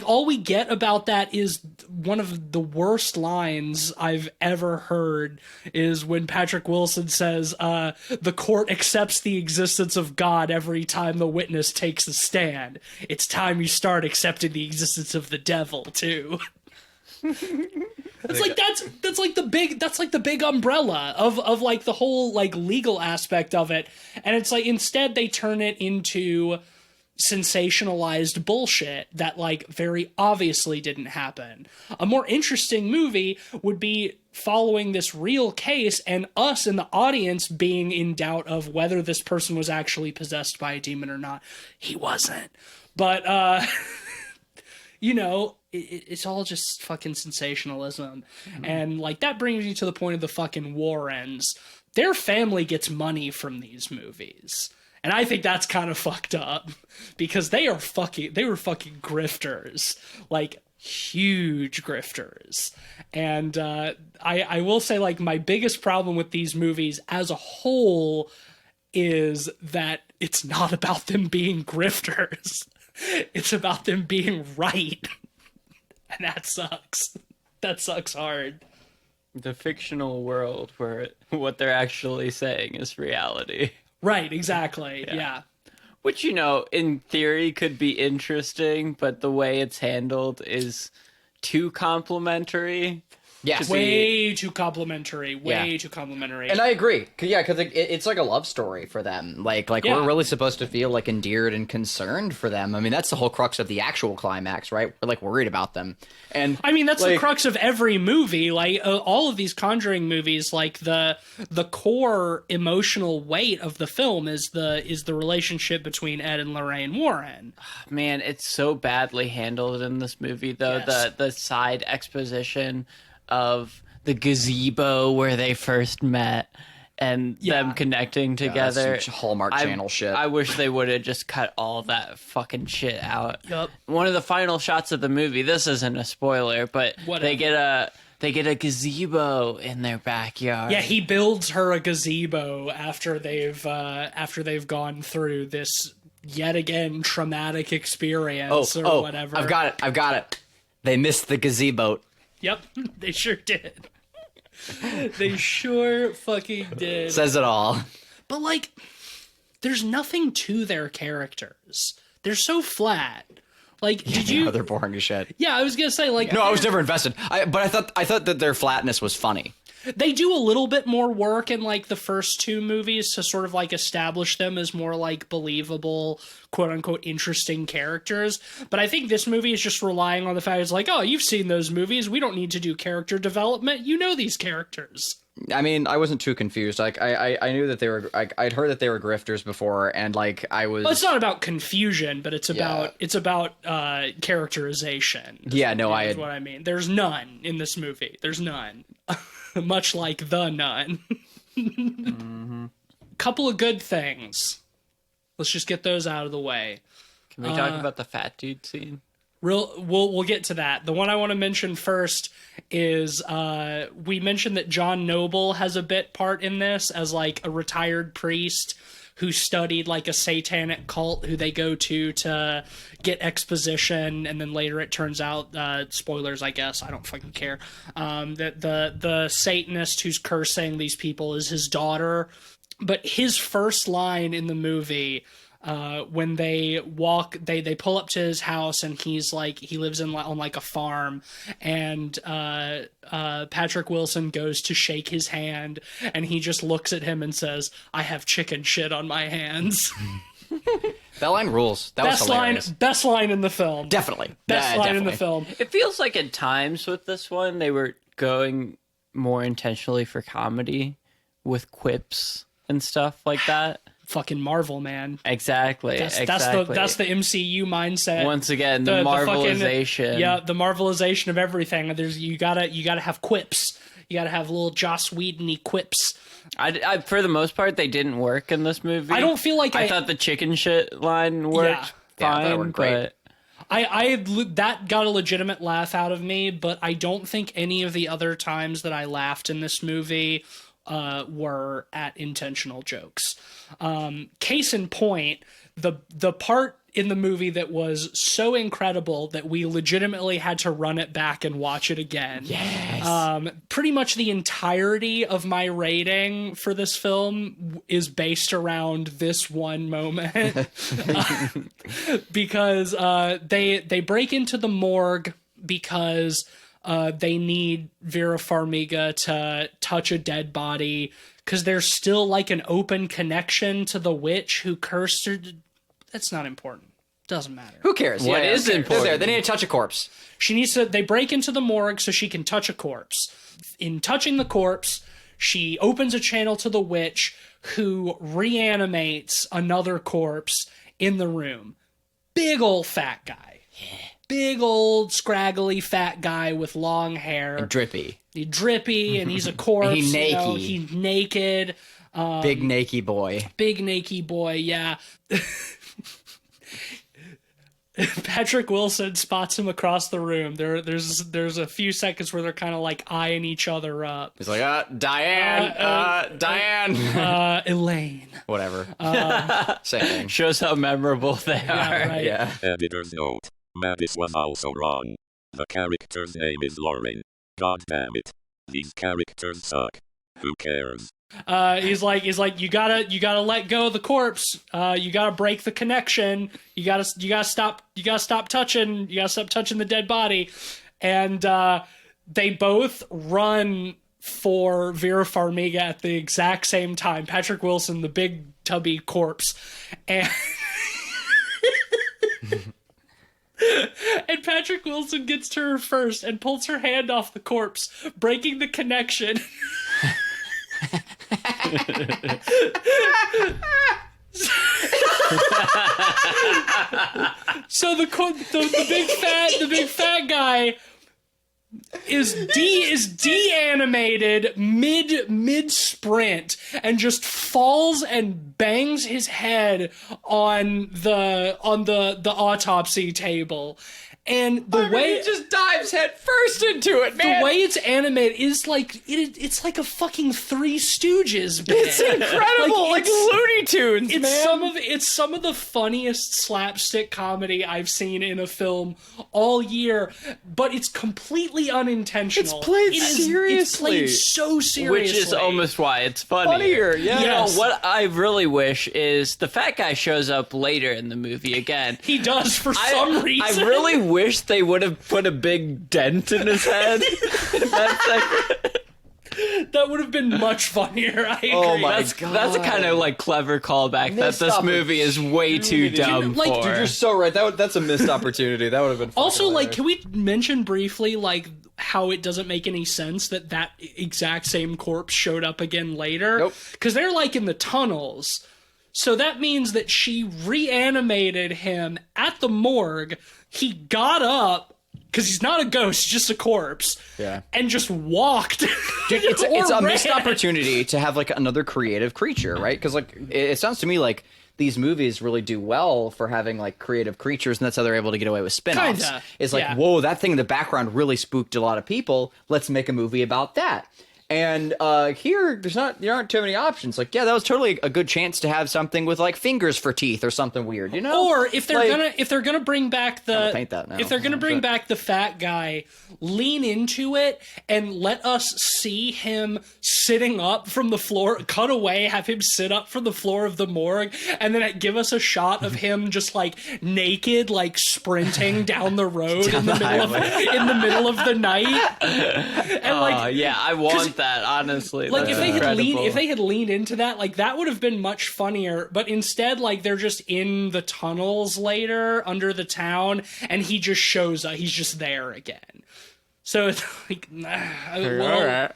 all we get about that is one of the worst lines I've ever heard is when Patrick Wilson says, the court accepts the existence of God every time the witness takes a stand. It's time you start accepting the existence of the devil, too. It's like that's like the big umbrella of like the whole like legal aspect of it, and it's like instead they turn it into sensationalized bullshit that like very obviously didn't happen. A more interesting movie would be following this real case and us in the audience being in doubt of whether this person was actually possessed by a demon or not. He wasn't, but you know, it's all just fucking sensationalism. Mm-hmm. And, like, that brings you to the point of the fucking Warrens. Their family gets money from these movies. And I think that's kind of fucked up. Because they were fucking grifters. Like, huge grifters. And I will say, like, my biggest problem with these movies as a whole is that it's not about them being grifters. It's about them being right. And that sucks. That sucks hard. The fictional world where what they're actually saying is reality. Right, exactly. Yeah. Which, you know, in theory could be interesting, but the way it's handled is too complimentary. Yes. Way too complimentary. Too complimentary. And I agree. Because it's like a love story for them. Like we're really supposed to feel like endeared and concerned for them. I mean, that's the whole crux of the actual climax, right? We're like worried about them. And I mean, that's like, the crux of every movie. Like all of these Conjuring movies, like the core emotional weight of the film is the relationship between Ed and Lorraine Warren. Man, it's so badly handled in this movie, though. Yes. The side exposition of the gazebo where they first met and them connecting together. That's Hallmark Channel shit. I wish they would have just cut all that fucking shit out. Yep. One of the final shots of the movie, this isn't a spoiler, but they get a gazebo in their backyard. Yeah, he builds her a gazebo after they've gone through this yet again traumatic experience or whatever. I've got it. They missed the gazebo. Yep, they sure did. They sure fucking did. Says it all. But, like, there's nothing to their characters. They're so flat. Like, did you... No, they're boring as shit. Yeah, I was gonna say, like... No, I was never invested. But I thought that their flatness was funny. They do a little bit more work in, like, the first two movies to sort of, like, establish them as more, like, believable, quote-unquote, interesting characters. But I think this movie is just relying on the fact it's like, oh, you've seen those movies. We don't need to do character development. You know these characters. I mean, I wasn't too confused. Like, I knew that they were... I'd heard that they were grifters before, and, like, I was... Well, it's not about confusion, but it's about characterization. Yeah, no, Is what I mean. There's none in this movie. There's none. Much like The Nun. Mm-hmm. Couple of good things. Let's just get those out of the way. Can we talk about the fat dude scene? We'll get to that. The one I want to mention first is we mentioned that John Noble has a bit part in this as like a retired priest who studied like a satanic cult who they go to get exposition, and then later it turns out, spoilers I guess, I don't fucking care, that the Satanist who's cursing these people is his daughter. But his first line in the movie, when they walk, they pull up to his house, and he's like, he lives on like a farm, and Patrick Wilson goes to shake his hand, and he just looks at him and says, "I have chicken shit on my hands." That line rules. That was hilarious. Best line in the film. Definitely. Best line in the film. It feels like at times with this one, they were going more intentionally for comedy with quips and stuff like that. Fucking Marvel, man. Exactly. That's the MCU mindset. Once again, the Marvelization. The Marvelization of everything. You gotta have quips. You gotta have little Joss Whedon-y quips. I for the most part, they didn't work in this movie. I don't feel like I thought the chicken shit line worked fine. That worked great. But that got a legitimate laugh out of me, but I don't think any of the other times that I laughed in this movie were at intentional jokes. Case in point, the part in the movie that was so incredible that we legitimately had to run it back and watch it again. Yes. Pretty much the entirety of my rating for this film is based around this one moment. Because they break into the morgue because they need Vera Farmiga to touch a dead body because there's still like an open connection to the witch who cursed her. That's not important. Doesn't matter. Who cares? What is important? They're there. They need to touch a corpse. They break into the morgue so she can touch a corpse. In touching the corpse, she opens a channel to the witch who reanimates another corpse in the room. Big old fat guy. Yeah. Big old scraggly fat guy with long hair. And drippy. He's drippy and he's a corpse. He's naked. He's naked. Big naked boy. Big naked boy, yeah. Patrick Wilson spots him across the room. There's a few seconds where they're kind of like eyeing each other up. He's like, Diane, Diane. Elaine. Whatever. Same thing. Shows how memorable they are. Right. Yeah. Editor's note. Maddis was also wrong. The character's name is Lauren. God damn it. These characters suck. Who cares? He's like, you gotta let go of the corpse. You gotta break the connection. You gotta stop touching the dead body. And they both run for Vera Farmiga at the exact same time. Patrick Wilson, the big tubby corpse, and and Patrick Wilson gets to her first and pulls her hand off the corpse, breaking the connection. So the big fat guy is de-animated mid sprint and just falls and bangs his head on the autopsy table. And the way it just dives head first into it, man. the way it's animated is like it's like a fucking Three Stooges bit. It's incredible, like Looney Tunes, It's man. some of the funniest slapstick comedy I've seen in a film all year, but it's completely unintentional. It's played It's seriously. played so seriously. Which is almost why it's funnier. Funnier, yeah. You know, Yes. what I really wish is the fat guy shows up later in the movie again. He does for some reason. I really wish they would have put a big dent in his head. That would have been much funnier. I agree. Oh my That's a kind of like clever callback that Missed this movie is way too dumb Like, for. dude, You're so right. That's a missed opportunity. That would have been Also, fucking like, hilarious. can we mention briefly, like, how it doesn't make any sense that exact same corpse showed up again later? Nope. Because they're, like, in the tunnels. So that means that she reanimated him at the morgue. He got up, because he's not a ghost, just a corpse. Yeah. And just walked. Dude, it's Or a missed ran. opportunity to have like another creative creature, right? Because like it sounds to me like these movies really do well for having like creative creatures, and that's how they're able to get away with spin-offs. Kinda, It's like, yeah. whoa, that thing in the background really spooked a lot of people. Let's make a movie about that. And here, there aren't too many options. Like, yeah, that was totally a good chance to have something with like fingers for teeth or something weird, you know? Or if they're Like- gonna bring back the paint that now. if they're gonna bring back the fat guy, lean into it and let us see him sitting up from the floor. Cut away, have him sit up from the floor of the morgue, and then give us a shot of him just like naked, like sprinting down the road in the middle of the night. And like yeah, I want that, honestly. like That's if they had leaned into that, like that would have been much funnier. But instead, like they're just in the tunnels later under the town, and he just shows up. He's just there again. So it's like, well,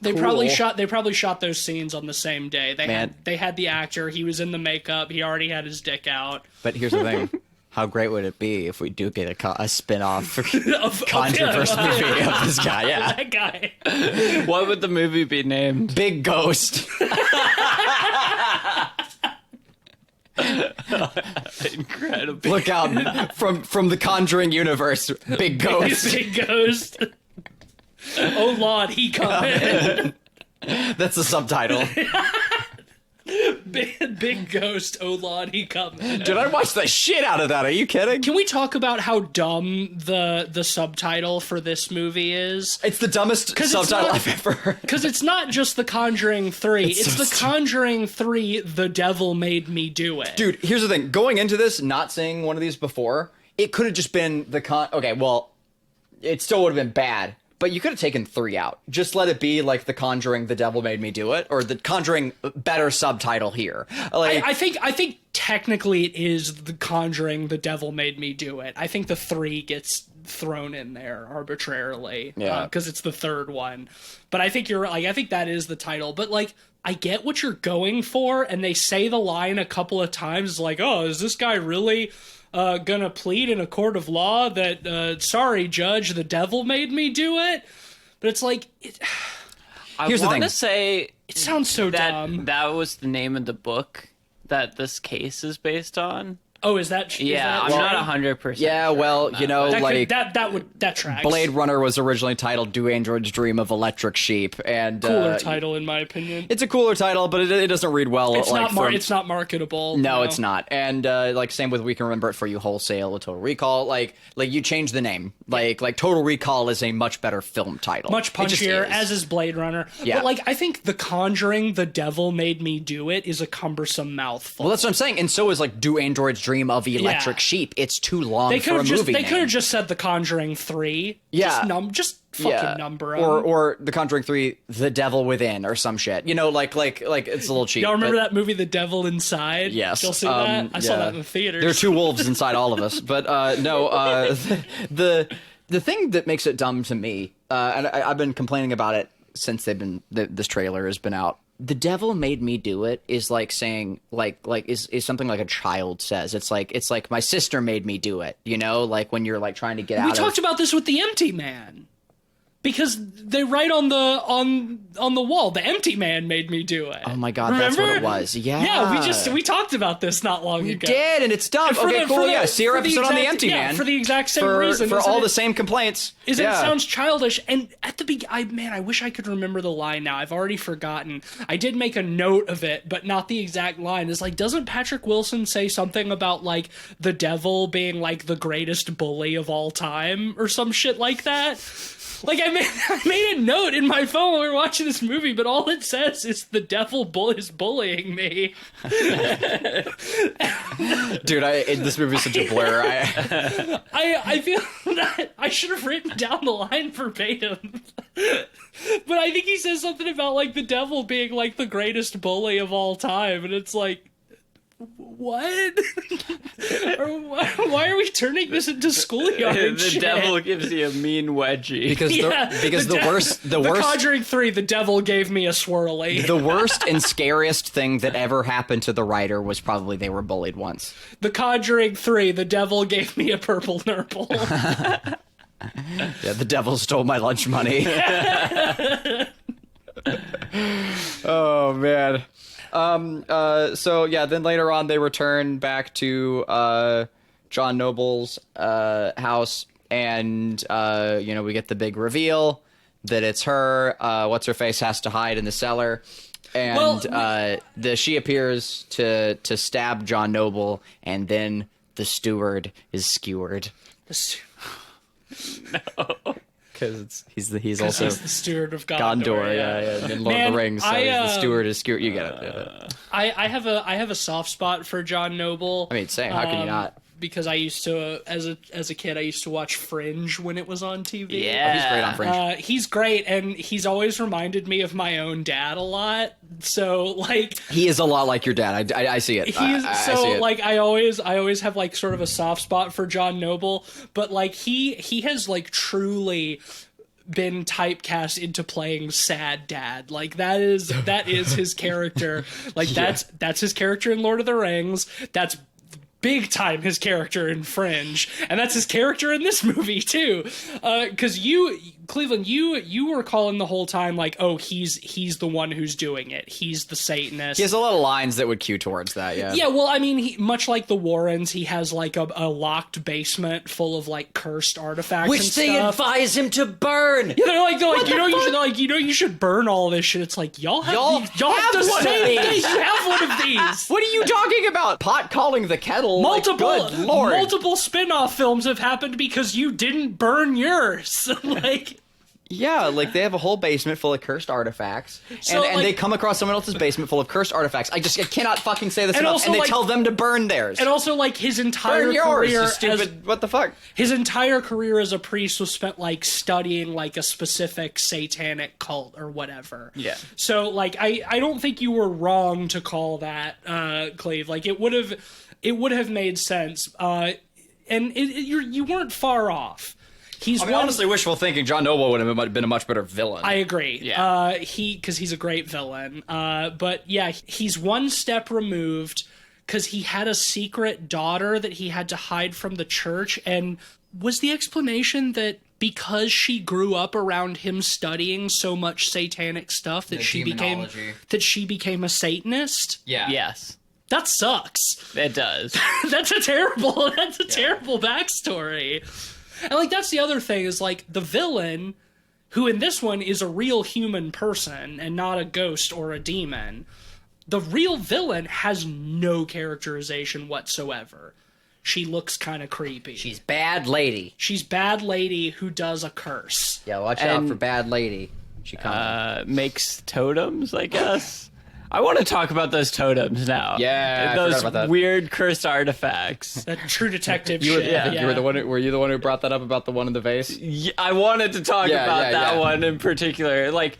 they probably shot those scenes on the same day. They had the actor. He was in the makeup. He already had his dick out. But here's the thing. How great would it be if we do get a spin-off Of Controversy him. movie of this guy? Yeah. That guy. What would the movie be named? Big Ghost. Incredible. Look out from the Conjuring universe. Big Ghost. Big ghost. Oh Lord, he coming. That's the subtitle. Big ghost. Oh Lord, he coming. Dude, I watched the shit out of that. Are you kidding? Can we talk about how dumb the subtitle for this movie is? It's the dumbest it's subtitle not- I've ever heard. Because it's not just The Conjuring 3. It's so The Conjuring 3, The Devil Made Me Do It. Dude, here's the thing. Going into this, not seeing one of these before, it could have just been Okay, well, it still would have been bad. But you could have taken 3 out. Just let it be like The Conjuring, The Devil Made Me Do It, or The Conjuring, better subtitle here. Like, I think technically it is The Conjuring, The Devil Made Me Do It. I think the 3 gets thrown in there arbitrarily. Yeah. Because it's the third one. But I think you're right. I think that is the title. But like, I get what you're going for, and they say the line a couple of times like, oh, is this guy really gonna plead in a court of law that sorry judge, the devil made me do it? But it's like Here's the I thing. want to say it sounds so dumb. that was the name of the book that this case is based on. Oh, is that Yeah, I'm true? not 100%. yeah, sure well, on that, you know, that like... that tracks. Blade Runner was originally titled "Do Androids Dream of Electric Sheep," and Cooler title in my opinion. It's a cooler title, but it doesn't read well. It's like, it's not marketable. No, it's not. And like same with We Can Remember It For You Wholesale, a Total Recall. Like you change the name. Like Total Recall is a much better film title. Much It just punchier, is. as is Blade Runner. Yeah. But like, I think The Conjuring, The Devil Made Me Do It is a cumbersome mouthful. Well, that's what I'm saying. And so is like Do Androids Dream of Electric Sheep. It's too long they for could a have just movie they name. could have just said The Conjuring 3. Yeah. Just fucking number 'em. or The Conjuring 3, The Devil Within, or some shit. You know, like it's a little cheap. Y'all remember but- that movie, The Devil Inside? Yes. Y'all see that? I saw yeah. that in the theaters. There are 2 wolves inside all of us. But no, the thing that makes it dumb to me, and I've been complaining about it since this trailer has been out. The devil made me do it is like saying is something like a child says. It's like my sister made me do it. You know, like when you're like trying to get out. We talked about this with The Empty Man. Because they write on the wall, the empty man made me do it. Oh my god, Remember? that's what it was. Yeah. Yeah, we talked about this not long ago. Did, and it's dumb. Okay, cool. Yeah, see our episode on the empty man. For the exact same reason. For all the same complaints. It sounds childish. And at the beginning, I wish I could remember the line now. I've already forgotten. I did make a note of it, but not the exact line. It's like, doesn't Patrick Wilson say something about, like, the devil being, like, the greatest bully of all time or some shit like that? Like, I made a note in my phone when we were watching this movie, but all it says is the devil is bullying me. Dude, this movie is such a blur. I feel that I should have written down the line verbatim. But I think he says something about, like, the devil being, like, the greatest bully of all time, and it's like, what? Why are we turning this into schoolyard The shit? devil gives you a mean wedgie. Because the worst Conjuring 3, the devil gave me a swirly. The worst and scariest thing that ever happened to the writer was probably they were bullied once. The Conjuring 3, the devil gave me a purple nurple. Yeah, the devil stole my lunch money. Oh man. So yeah, then later on they return back to John Noble's house, and we get the big reveal that it's her. What's her face has to hide in the cellar, and she appears to stab John Noble, and then the steward is skewered. No. Because he's also the steward of Gondor. Yeah. In Lord of the Rings, so the steward is skewered. You get it. I have a soft spot for John Noble. I mean, how can you not? Because I used to, as a kid, I used to watch Fringe when it was on TV. Yeah. He's great on Fringe. He's great, and he's always reminded me of my own dad a lot. So, like, he is a lot like your dad. I see it. I see it. Like, I always have, like, sort of a soft spot for John Noble, but, like, he has, like, truly been typecast into playing sad dad. Like, that is his character. Like, that's his character in Lord of the Rings. That's big time his character in Fringe, and that's his character in this movie too. Because Cleveland, you were calling the whole time like, oh, he's the one who's doing it. He's the Satanist. He has a lot of lines that would cue towards that. Yeah. Yeah. Well, I mean, much like the Warrens, he has like a locked basement full of like cursed artifacts, which and they stuff. advise him to burn. Yeah, they're like you should burn all this shit. It's like y'all have the one of same these. thing. You have one of these. What are you talking about? Pot calling the kettle. Good Lord. Multiple spin-off films have happened because you didn't burn yours. Like, yeah, like they have a whole basement full of cursed artifacts, and they come across someone else's basement full of cursed artifacts. I cannot fucking say this enough. And they tell them to burn theirs. And also, like, his entire burn yours, career, you stupid. What the fuck? His entire career as a priest was spent like studying like a specific satanic cult or whatever. Yeah. So, like, I don't think you were wrong to call that, Cleve. Like, it would have made sense. And you weren't far off. Honestly, wishful thinking. John Noble would have been a much better villain. I agree. Yeah. Because he's a great villain. But yeah, he's one step removed because he had a secret daughter that he had to hide from the church. And was the explanation that because she grew up around him studying so much satanic stuff that she became a Satanist? Yeah. Yes. That sucks. It does. That's a terrible backstory. And, like, that's the other thing is, like, the villain, who in this one is a real human person and not a ghost or a demon, the real villain has no characterization whatsoever. She looks kind of creepy. She's bad lady. She's bad lady who does a curse. Yeah, watch out for bad lady. She comes. Makes totems, I guess. I want to talk about those totems now. Yeah, I those forgot about that. Weird cursed artifacts. That True Detective shit. You were the one. Were you the one who brought that up about the one in the vase? Yeah, I wanted to talk about that one in particular. Like,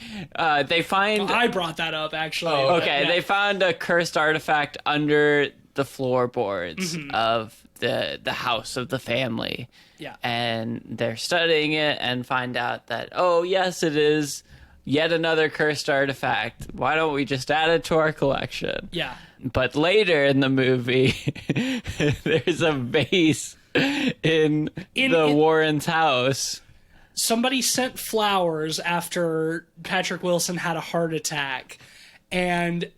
they find. I brought that up actually. Oh, okay, they found a cursed artifact under the floorboards of the house of the family. Yeah, and they're studying it and find out that yes, it is yet another cursed artifact. Why don't we just add it to our collection? Yeah. But later in the movie, there's a vase in the Warren's house somebody sent flowers after Patrick Wilson had a heart attack, and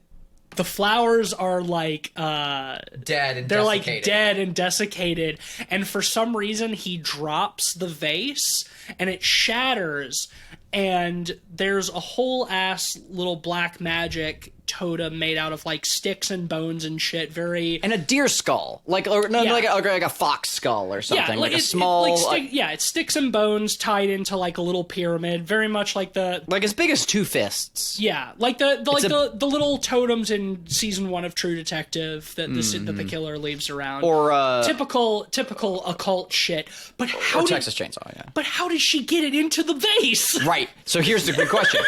the flowers are like dead and they're like dead and desiccated, and for some reason he drops the vase and it shatters, and there's a whole ass little black magic totem made out of like sticks and bones and shit, and a deer skull, like a fox skull or something, like a small it's sticks and bones tied into like a little pyramid, very much like as big as two fists. Yeah, like the little totems in season 1 of True Detective that the killer leaves around, or typical occult shit. But Texas Chainsaw, yeah. But how did she get it into the vase? Right. So here's the big question.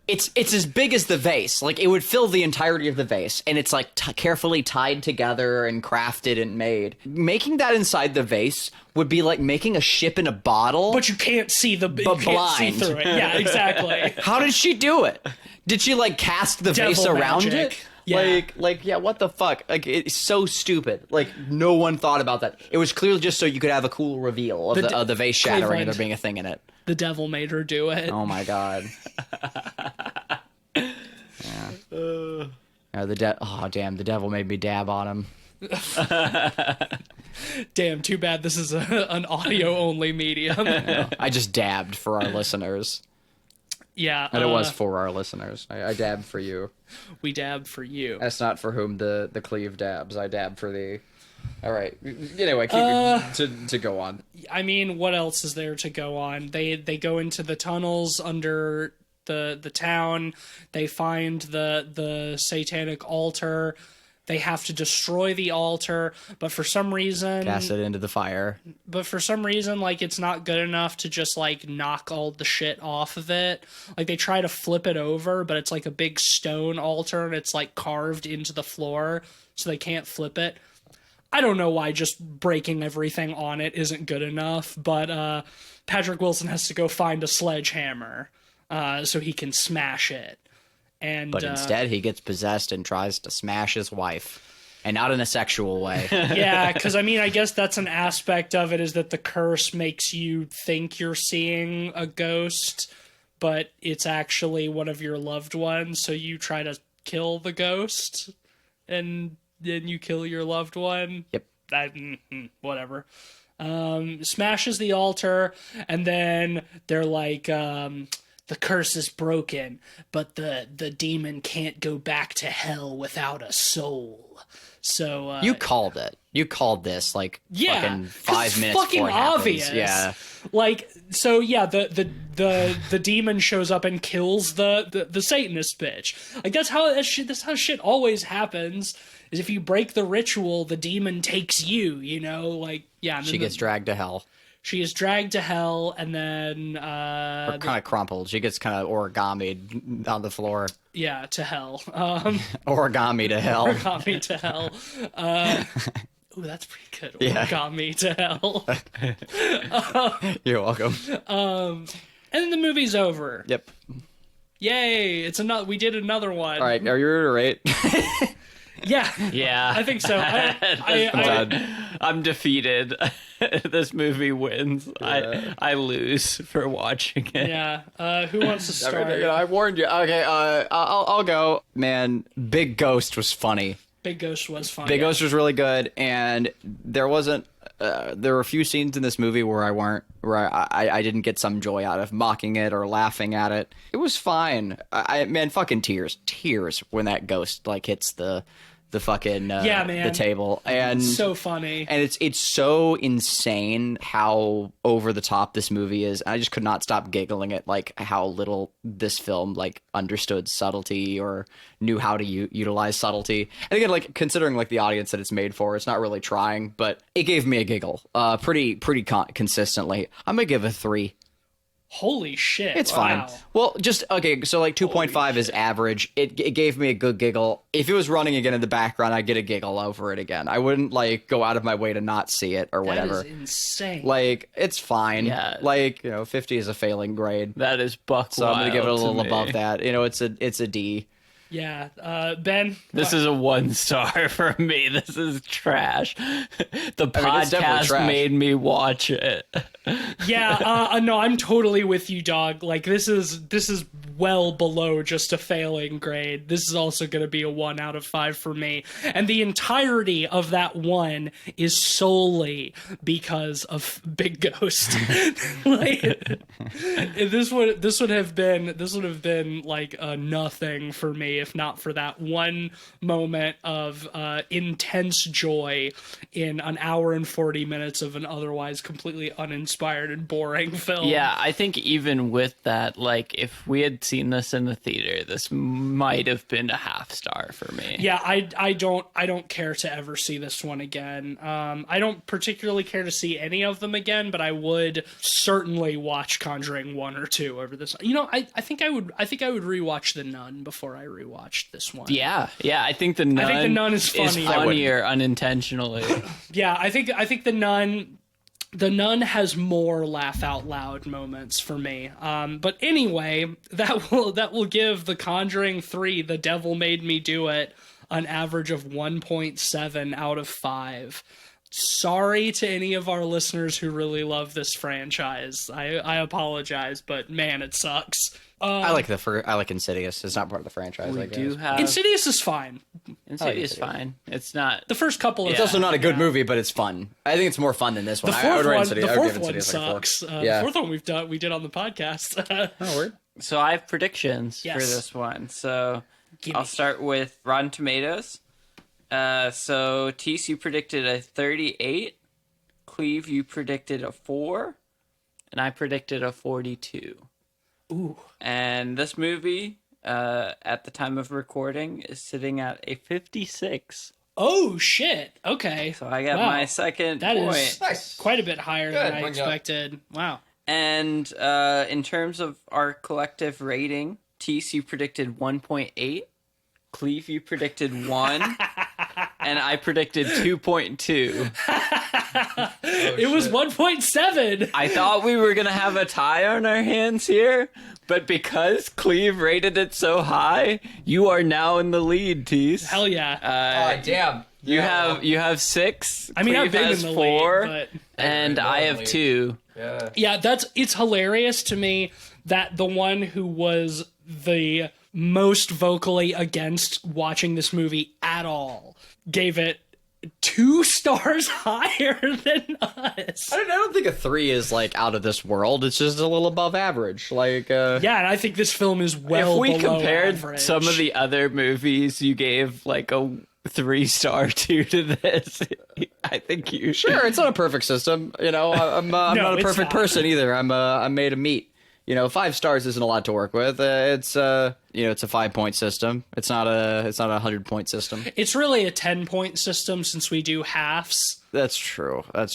It's as big as the vase. Like, it would fill the entirety of the vase, and it's like carefully tied together and crafted and made. Making that inside the vase would be like making a ship in a bottle. But you can't see you can't see through it. Yeah, exactly. How did she do it? Did she like cast the vase around it? Yeah. Yeah, what the fuck? Like, it's so stupid. Like, no one thought about that. It was clearly just so you could have a cool reveal of the vase shattering and there being a thing in it. The devil made her do it. Oh my god. Yeah. The devil made me dab on him. Damn, too bad this is an audio-only medium. I just dabbed for our listeners. Yeah. And it was for our listeners. I dabbed for you. We dabbed for you. That's not for whom the cleave dabs. I dab for thee. All right. Anyway, to go on. I mean, what else is there to go on? They go into the tunnels under the town. They find the satanic altar. They have to destroy the altar, but for some reason... Cast it into the fire. But for some reason, like, it's not good enough to just, like, knock all the shit off of it. Like, they try to flip it over, but it's, like, a big stone altar, and it's, like, carved into the floor, so they can't flip it. I don't know why just breaking everything on it isn't good enough, but Patrick Wilson has to go find a sledgehammer so he can smash it. But instead, he gets possessed and tries to smash his wife. And not in a sexual way. Yeah, because, I mean, I guess that's an aspect of it, is that the curse makes you think you're seeing a ghost, but it's actually one of your loved ones, so you try to kill the ghost, and then you kill your loved one. Yep. Whatever. Smashes the altar, and then they're like... the curse is broken, but the demon can't go back to hell without a soul. So you called it. You called this like fucking 5 minutes fucking before it obvious. Yeah. Like, so yeah, the demon shows up and kills the Satanist bitch. Like, that's how shit always happens. Is if you break the ritual, the demon takes you. You know, like, yeah. She gets dragged to hell. She is dragged to hell, and then... or kind of crumpled. She gets kind of origamied on the floor. Yeah, to hell. Origami to hell. Origami to hell. Ooh, that's pretty good. Origami to hell. You're welcome. And then the movie's over. Yep. Yay! We did another one. All right, are you ready to rate? Yeah. Yeah. I think so. I'm defeated. This movie wins. Yeah. I lose for watching it. Yeah. Who wants to start? I warned you. Okay, I'll go. Man, Big Ghost was funny. Big Ghost was funny. Big Ghost was really good, and there wasn't... there were a few scenes in this movie where I didn't get some joy out of mocking it or laughing at it. It was fine. Man, fucking tears when that ghost like hits the fucking the table, and so funny. And it's so insane how over the top this movie is. I just could not stop giggling at like how little this film like understood subtlety or knew how to utilize subtlety. And again, like considering like the audience that it's made for, it's not really trying, but it gave me a giggle pretty consistently. I'm gonna give it a 3. Holy shit. It's fine. Well, just, okay, so like 2.5 is average. It gave me a good giggle. If it was running again in the background, I'd get a giggle over it again. I wouldn't like go out of my way to not see it or whatever. That is insane. Like, it's fine. Yeah. Like, 50 is a failing grade. That is buck So I'm going to give it a little above above that. It's a D. Yeah, Ben. This is a 1 star for me. This is trash. The it's definitely podcast trash. made me watch it. Yeah, no, I'm totally with you, dog. Like this is well below just a failing grade. This is also going to be a 1 out of 5 for me, and the entirety of that 1 is solely because of Big Ghost. Like, this would have been like a nothing for me if not for that one moment of intense joy in an hour and 40 minutes of an otherwise completely uninspired and boring film. Yeah, I think even with that, like, if we had seen this in the theater, this might have been a 1/2 star for me. Yeah, I don't care to ever see this one again. I don't particularly care to see any of them again, but I would certainly watch Conjuring 1 or 2 over this. You know, I think I would rewatch The Nun before I rewatched this one. Yeah, I think The Nun is funny. funnier unintentionally. Yeah, I think The Nun has more laugh out loud moments for me. But anyway, that will give The Conjuring 3, The Devil Made Me Do It, an average of 1.7 out of 5. Sorry to any of our listeners who really love this franchise. I apologize, but man, it sucks. I like Insidious. It's not part of the franchise. I We guess. do have Insidious is fine. Insidious Insidious. fine. It's not. The first couple of It's also not a good movie, but it's fun. I think it's more fun than this one. The I would fourth rate one, Insidious. the I would fourth give one Insidious like a 4. sucks. Yeah. The fourth one we did on the podcast. Oh, word. So I have predictions for Yes. this one. So Gimme. I'll start with Rotten Tomatoes. So Tease, you predicted a 38. Cleve, you predicted a 4. And I predicted a 42. Ooh. And this movie, at the time of recording, is sitting at a 56. Oh shit. Okay. So I got Wow. my second That point. is Nice. quite a bit higher Good, than I one job. expected. Wow. And in terms of our collective rating, Tease, you predicted 1.8. Cleve, you predicted 1. And I predicted 2.2. It was 1.7. I thought we were going to have a tie on our hands here, but because Cleve rated it so high, you are now in the lead, Tease. Hell yeah. Damn. You have 6. I mean, I've Cleve been has in the 4, lead, but and I have 2. yeah, it's hilarious to me that the one who was the most vocally against watching this movie at all gave it 2 stars higher than us. I don't think a 3 is like out of this world. It's just a little above average. Like, Yeah, and I think this film is well If we below compared average. some of the other movies, you gave like a 3-star 2 to this. I think you should. sure, it's not a perfect system. You know, I'm not a it's perfect not. person either. I'm made of meat. You know, 5 stars isn't a lot to work with. It's it's a 5-point system. It's not a 100-point system. It's really a 10-point system since we do halves. That's true. But,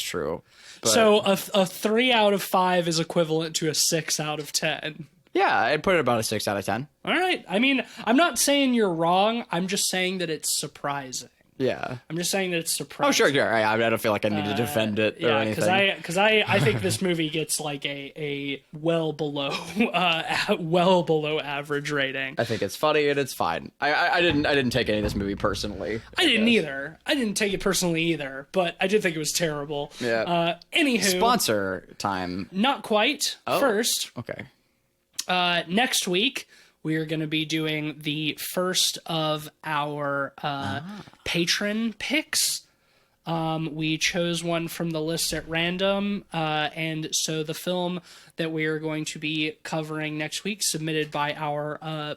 So a 3 out of 5 is equivalent to a 6 out of 10. yeah, I'd put it about a 6 out of 10. All right. I mean, I'm not saying you're wrong. I'm just saying that it's surprising. Yeah. I'm just saying that it's surprising. Oh, sure. Yeah. I don't feel like I need to defend it or Yeah, anything. because I think this movie gets like a well below average rating. I think it's funny and it's fine. I didn't take any of this movie personally. I didn't guess. either. I didn't take it personally either, but I did think it was terrible. Yeah. Anywho, Sponsor time. not quite. First, Okay. next week we are going to be doing the first of our patron picks. We chose one from the list at random, and so the film that we are going to be covering next week, submitted by our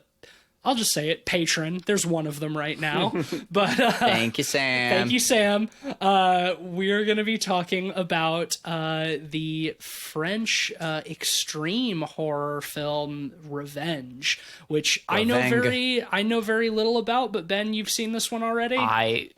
I'll just say it, patron. There's one of them right now, but Thank you, Sam. thank you, Sam. We are going to be talking about the French extreme horror film Revenge, which I know very little about. But Ben, you've seen this one already. I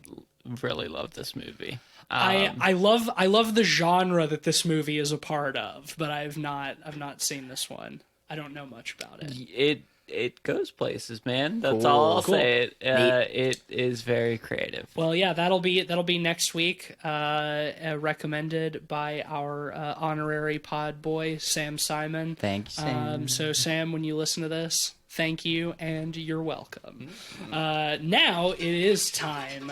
really love this movie. I love the genre that this movie is a part of, but I've not seen this one. I don't know much about it. It goes places, man. That's Cool. all I'll Cool. say. It is very creative. Well, yeah, that'll be next week. Recommended by our honorary pod boy Sam Simon. Thank you, Sam. So Sam, when you listen to this, thank you, and you're welcome. Now it is time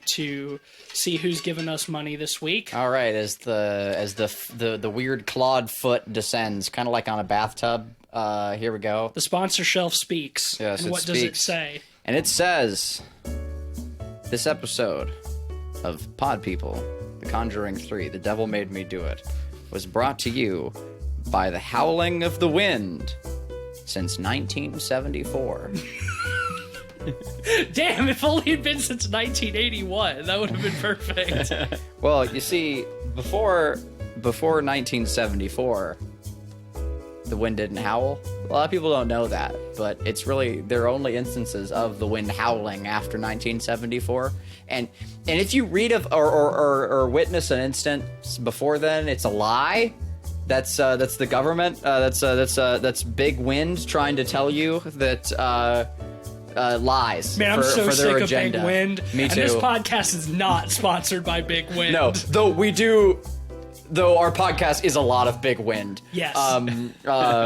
to see who's given us money this week. All right, as the weird clawed foot descends, kind of like on a bathtub. Here we go. The sponsor shelf speaks. Yes, and it what does it speaks. say? And it says, this episode of Pod People, The Conjuring 3, The Devil Made Me Do It, was brought to you by the howling of the wind since 1974. Damn, if only it'd been since 1981. That would have been perfect. Well, you see, before 1974, the wind didn't howl. A lot of people don't know that, but it's really, there are only instances of the wind howling after 1974. And if you read of or witness an instance before then, it's a lie. That's the government. That's big wind trying to tell you that lies. Man, I'm so for their sick agenda. of Big Wind. Me too. And this podcast is not sponsored by Big Wind. No, though we do. Though our podcast is a lot of big wind. Yes.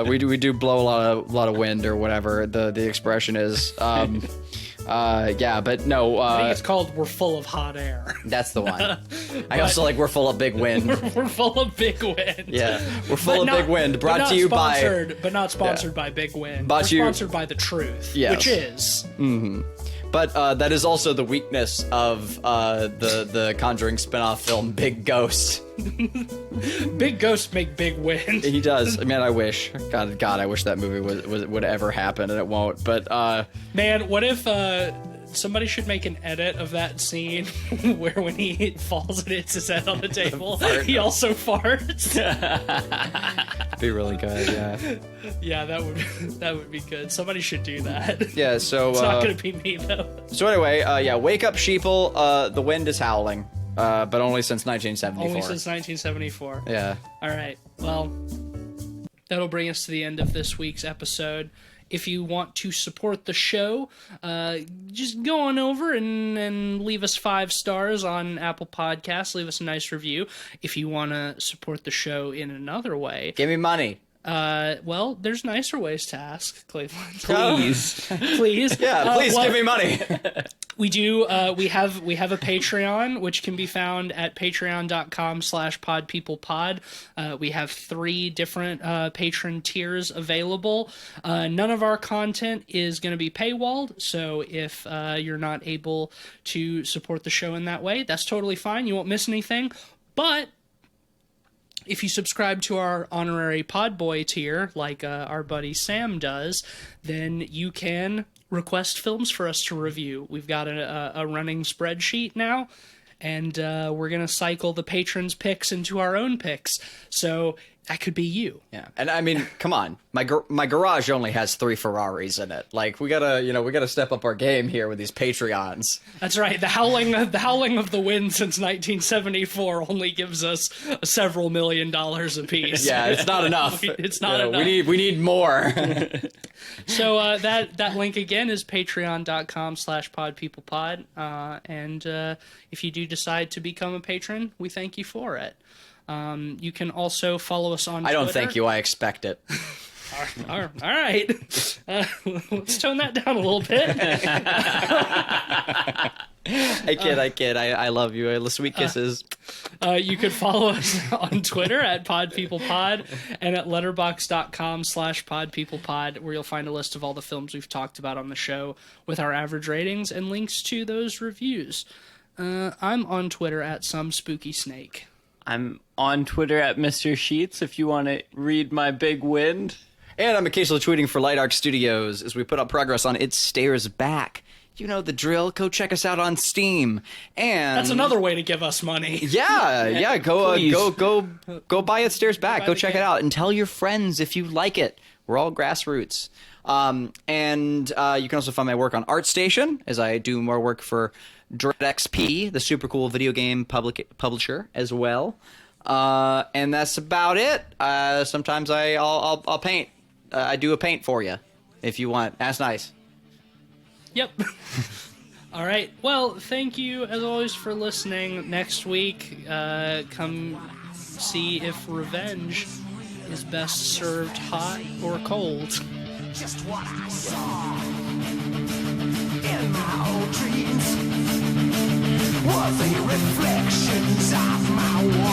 We do blow a lot of wind or whatever the expression is. Yeah, but no. I think it's called "We're Full of Hot Air." That's the one. I also like "We're Full of Big Wind." We're full of big wind. Yeah, we're full of big wind. Brought to you by, but not sponsored by Big Wind. Brought to you- Sponsored by the Truth, Yes. which is But that is also the weakness of the Conjuring spin-off film Big Ghost. big ghosts make big wind. He does. I mean, I wish. God, I wish that movie would ever happen, and it won't. But Man, what if somebody should make an edit of that scene where when he falls and hits his head on the table, he also farts? be really good. Yeah. Yeah, that would be good. Somebody should do that. Yeah. So It's not gonna be me though. So anyway, yeah, wake up, sheeple. The wind is howling, but only since 1974. Only since 1974. Yeah. All right. Well, that'll bring us to the end of this week's episode. If you want to support the show, just go on over and leave us 5 stars on Apple Podcasts. Leave us a nice review. If you want to support the show in another way, Give me money. well, there's nicer ways to ask, Cleveland. Please. Please. Yeah, please well, give me money. We do. We have a Patreon, which can be found at patreon.com/podpeoplepod. We have 3 different patron tiers available. None of our content is going to be paywalled, so if you're not able to support the show in that way, that's totally fine. You won't miss anything. But if you subscribe to our honorary Podboy tier, like our buddy Sam does, then you can request films for us to review. We've got a running spreadsheet now, and we're going to cycle the patrons' picks into our own picks. So that could be you. Yeah, and I mean, come on, my garage only has 3 Ferraris in it. Like we gotta step up our game here with these Patreons. That's right. The howling of the wind since 1974 only gives us several $1 million apiece. Yeah, it's not enough. It's not enough. We need more. So that link again is patreon.com/podpeoplepod. And if you do decide to become a patron, we thank you for it. You can also follow us on Twitter. I don't thank you. I expect it. All right. Let's tone that down a little bit. I kid. I love you. Sweet kisses. You could follow us on Twitter at PodPeoplePod and at letterboxd.com/PodPeoplePod, where you'll find a list of all the films we've talked about on the show with our average ratings and links to those reviews. I'm on Twitter at SomeSpookySnake. I'm on Twitter at Mr. Sheets if you want to read my big wind. And I'm occasionally tweeting for Light Arc Studios as we put up progress on It Stares Back. You know the drill. Go check us out on Steam. And That's another way to give us money. Yeah. Go buy It Stares Back. Go check it game. out and tell your friends if you like it. We're all grassroots. And you can also find my work on ArtStation as I do more work for Dread XP, the super cool video game publisher as well. And that's about it. Sometimes I'll paint. I do a paint for you if you want. That's nice. Yep. All right. Well, thank you as always for listening. Next week, come see if revenge is best served hot or cold. Just what I saw in my old dreams were the reflections of my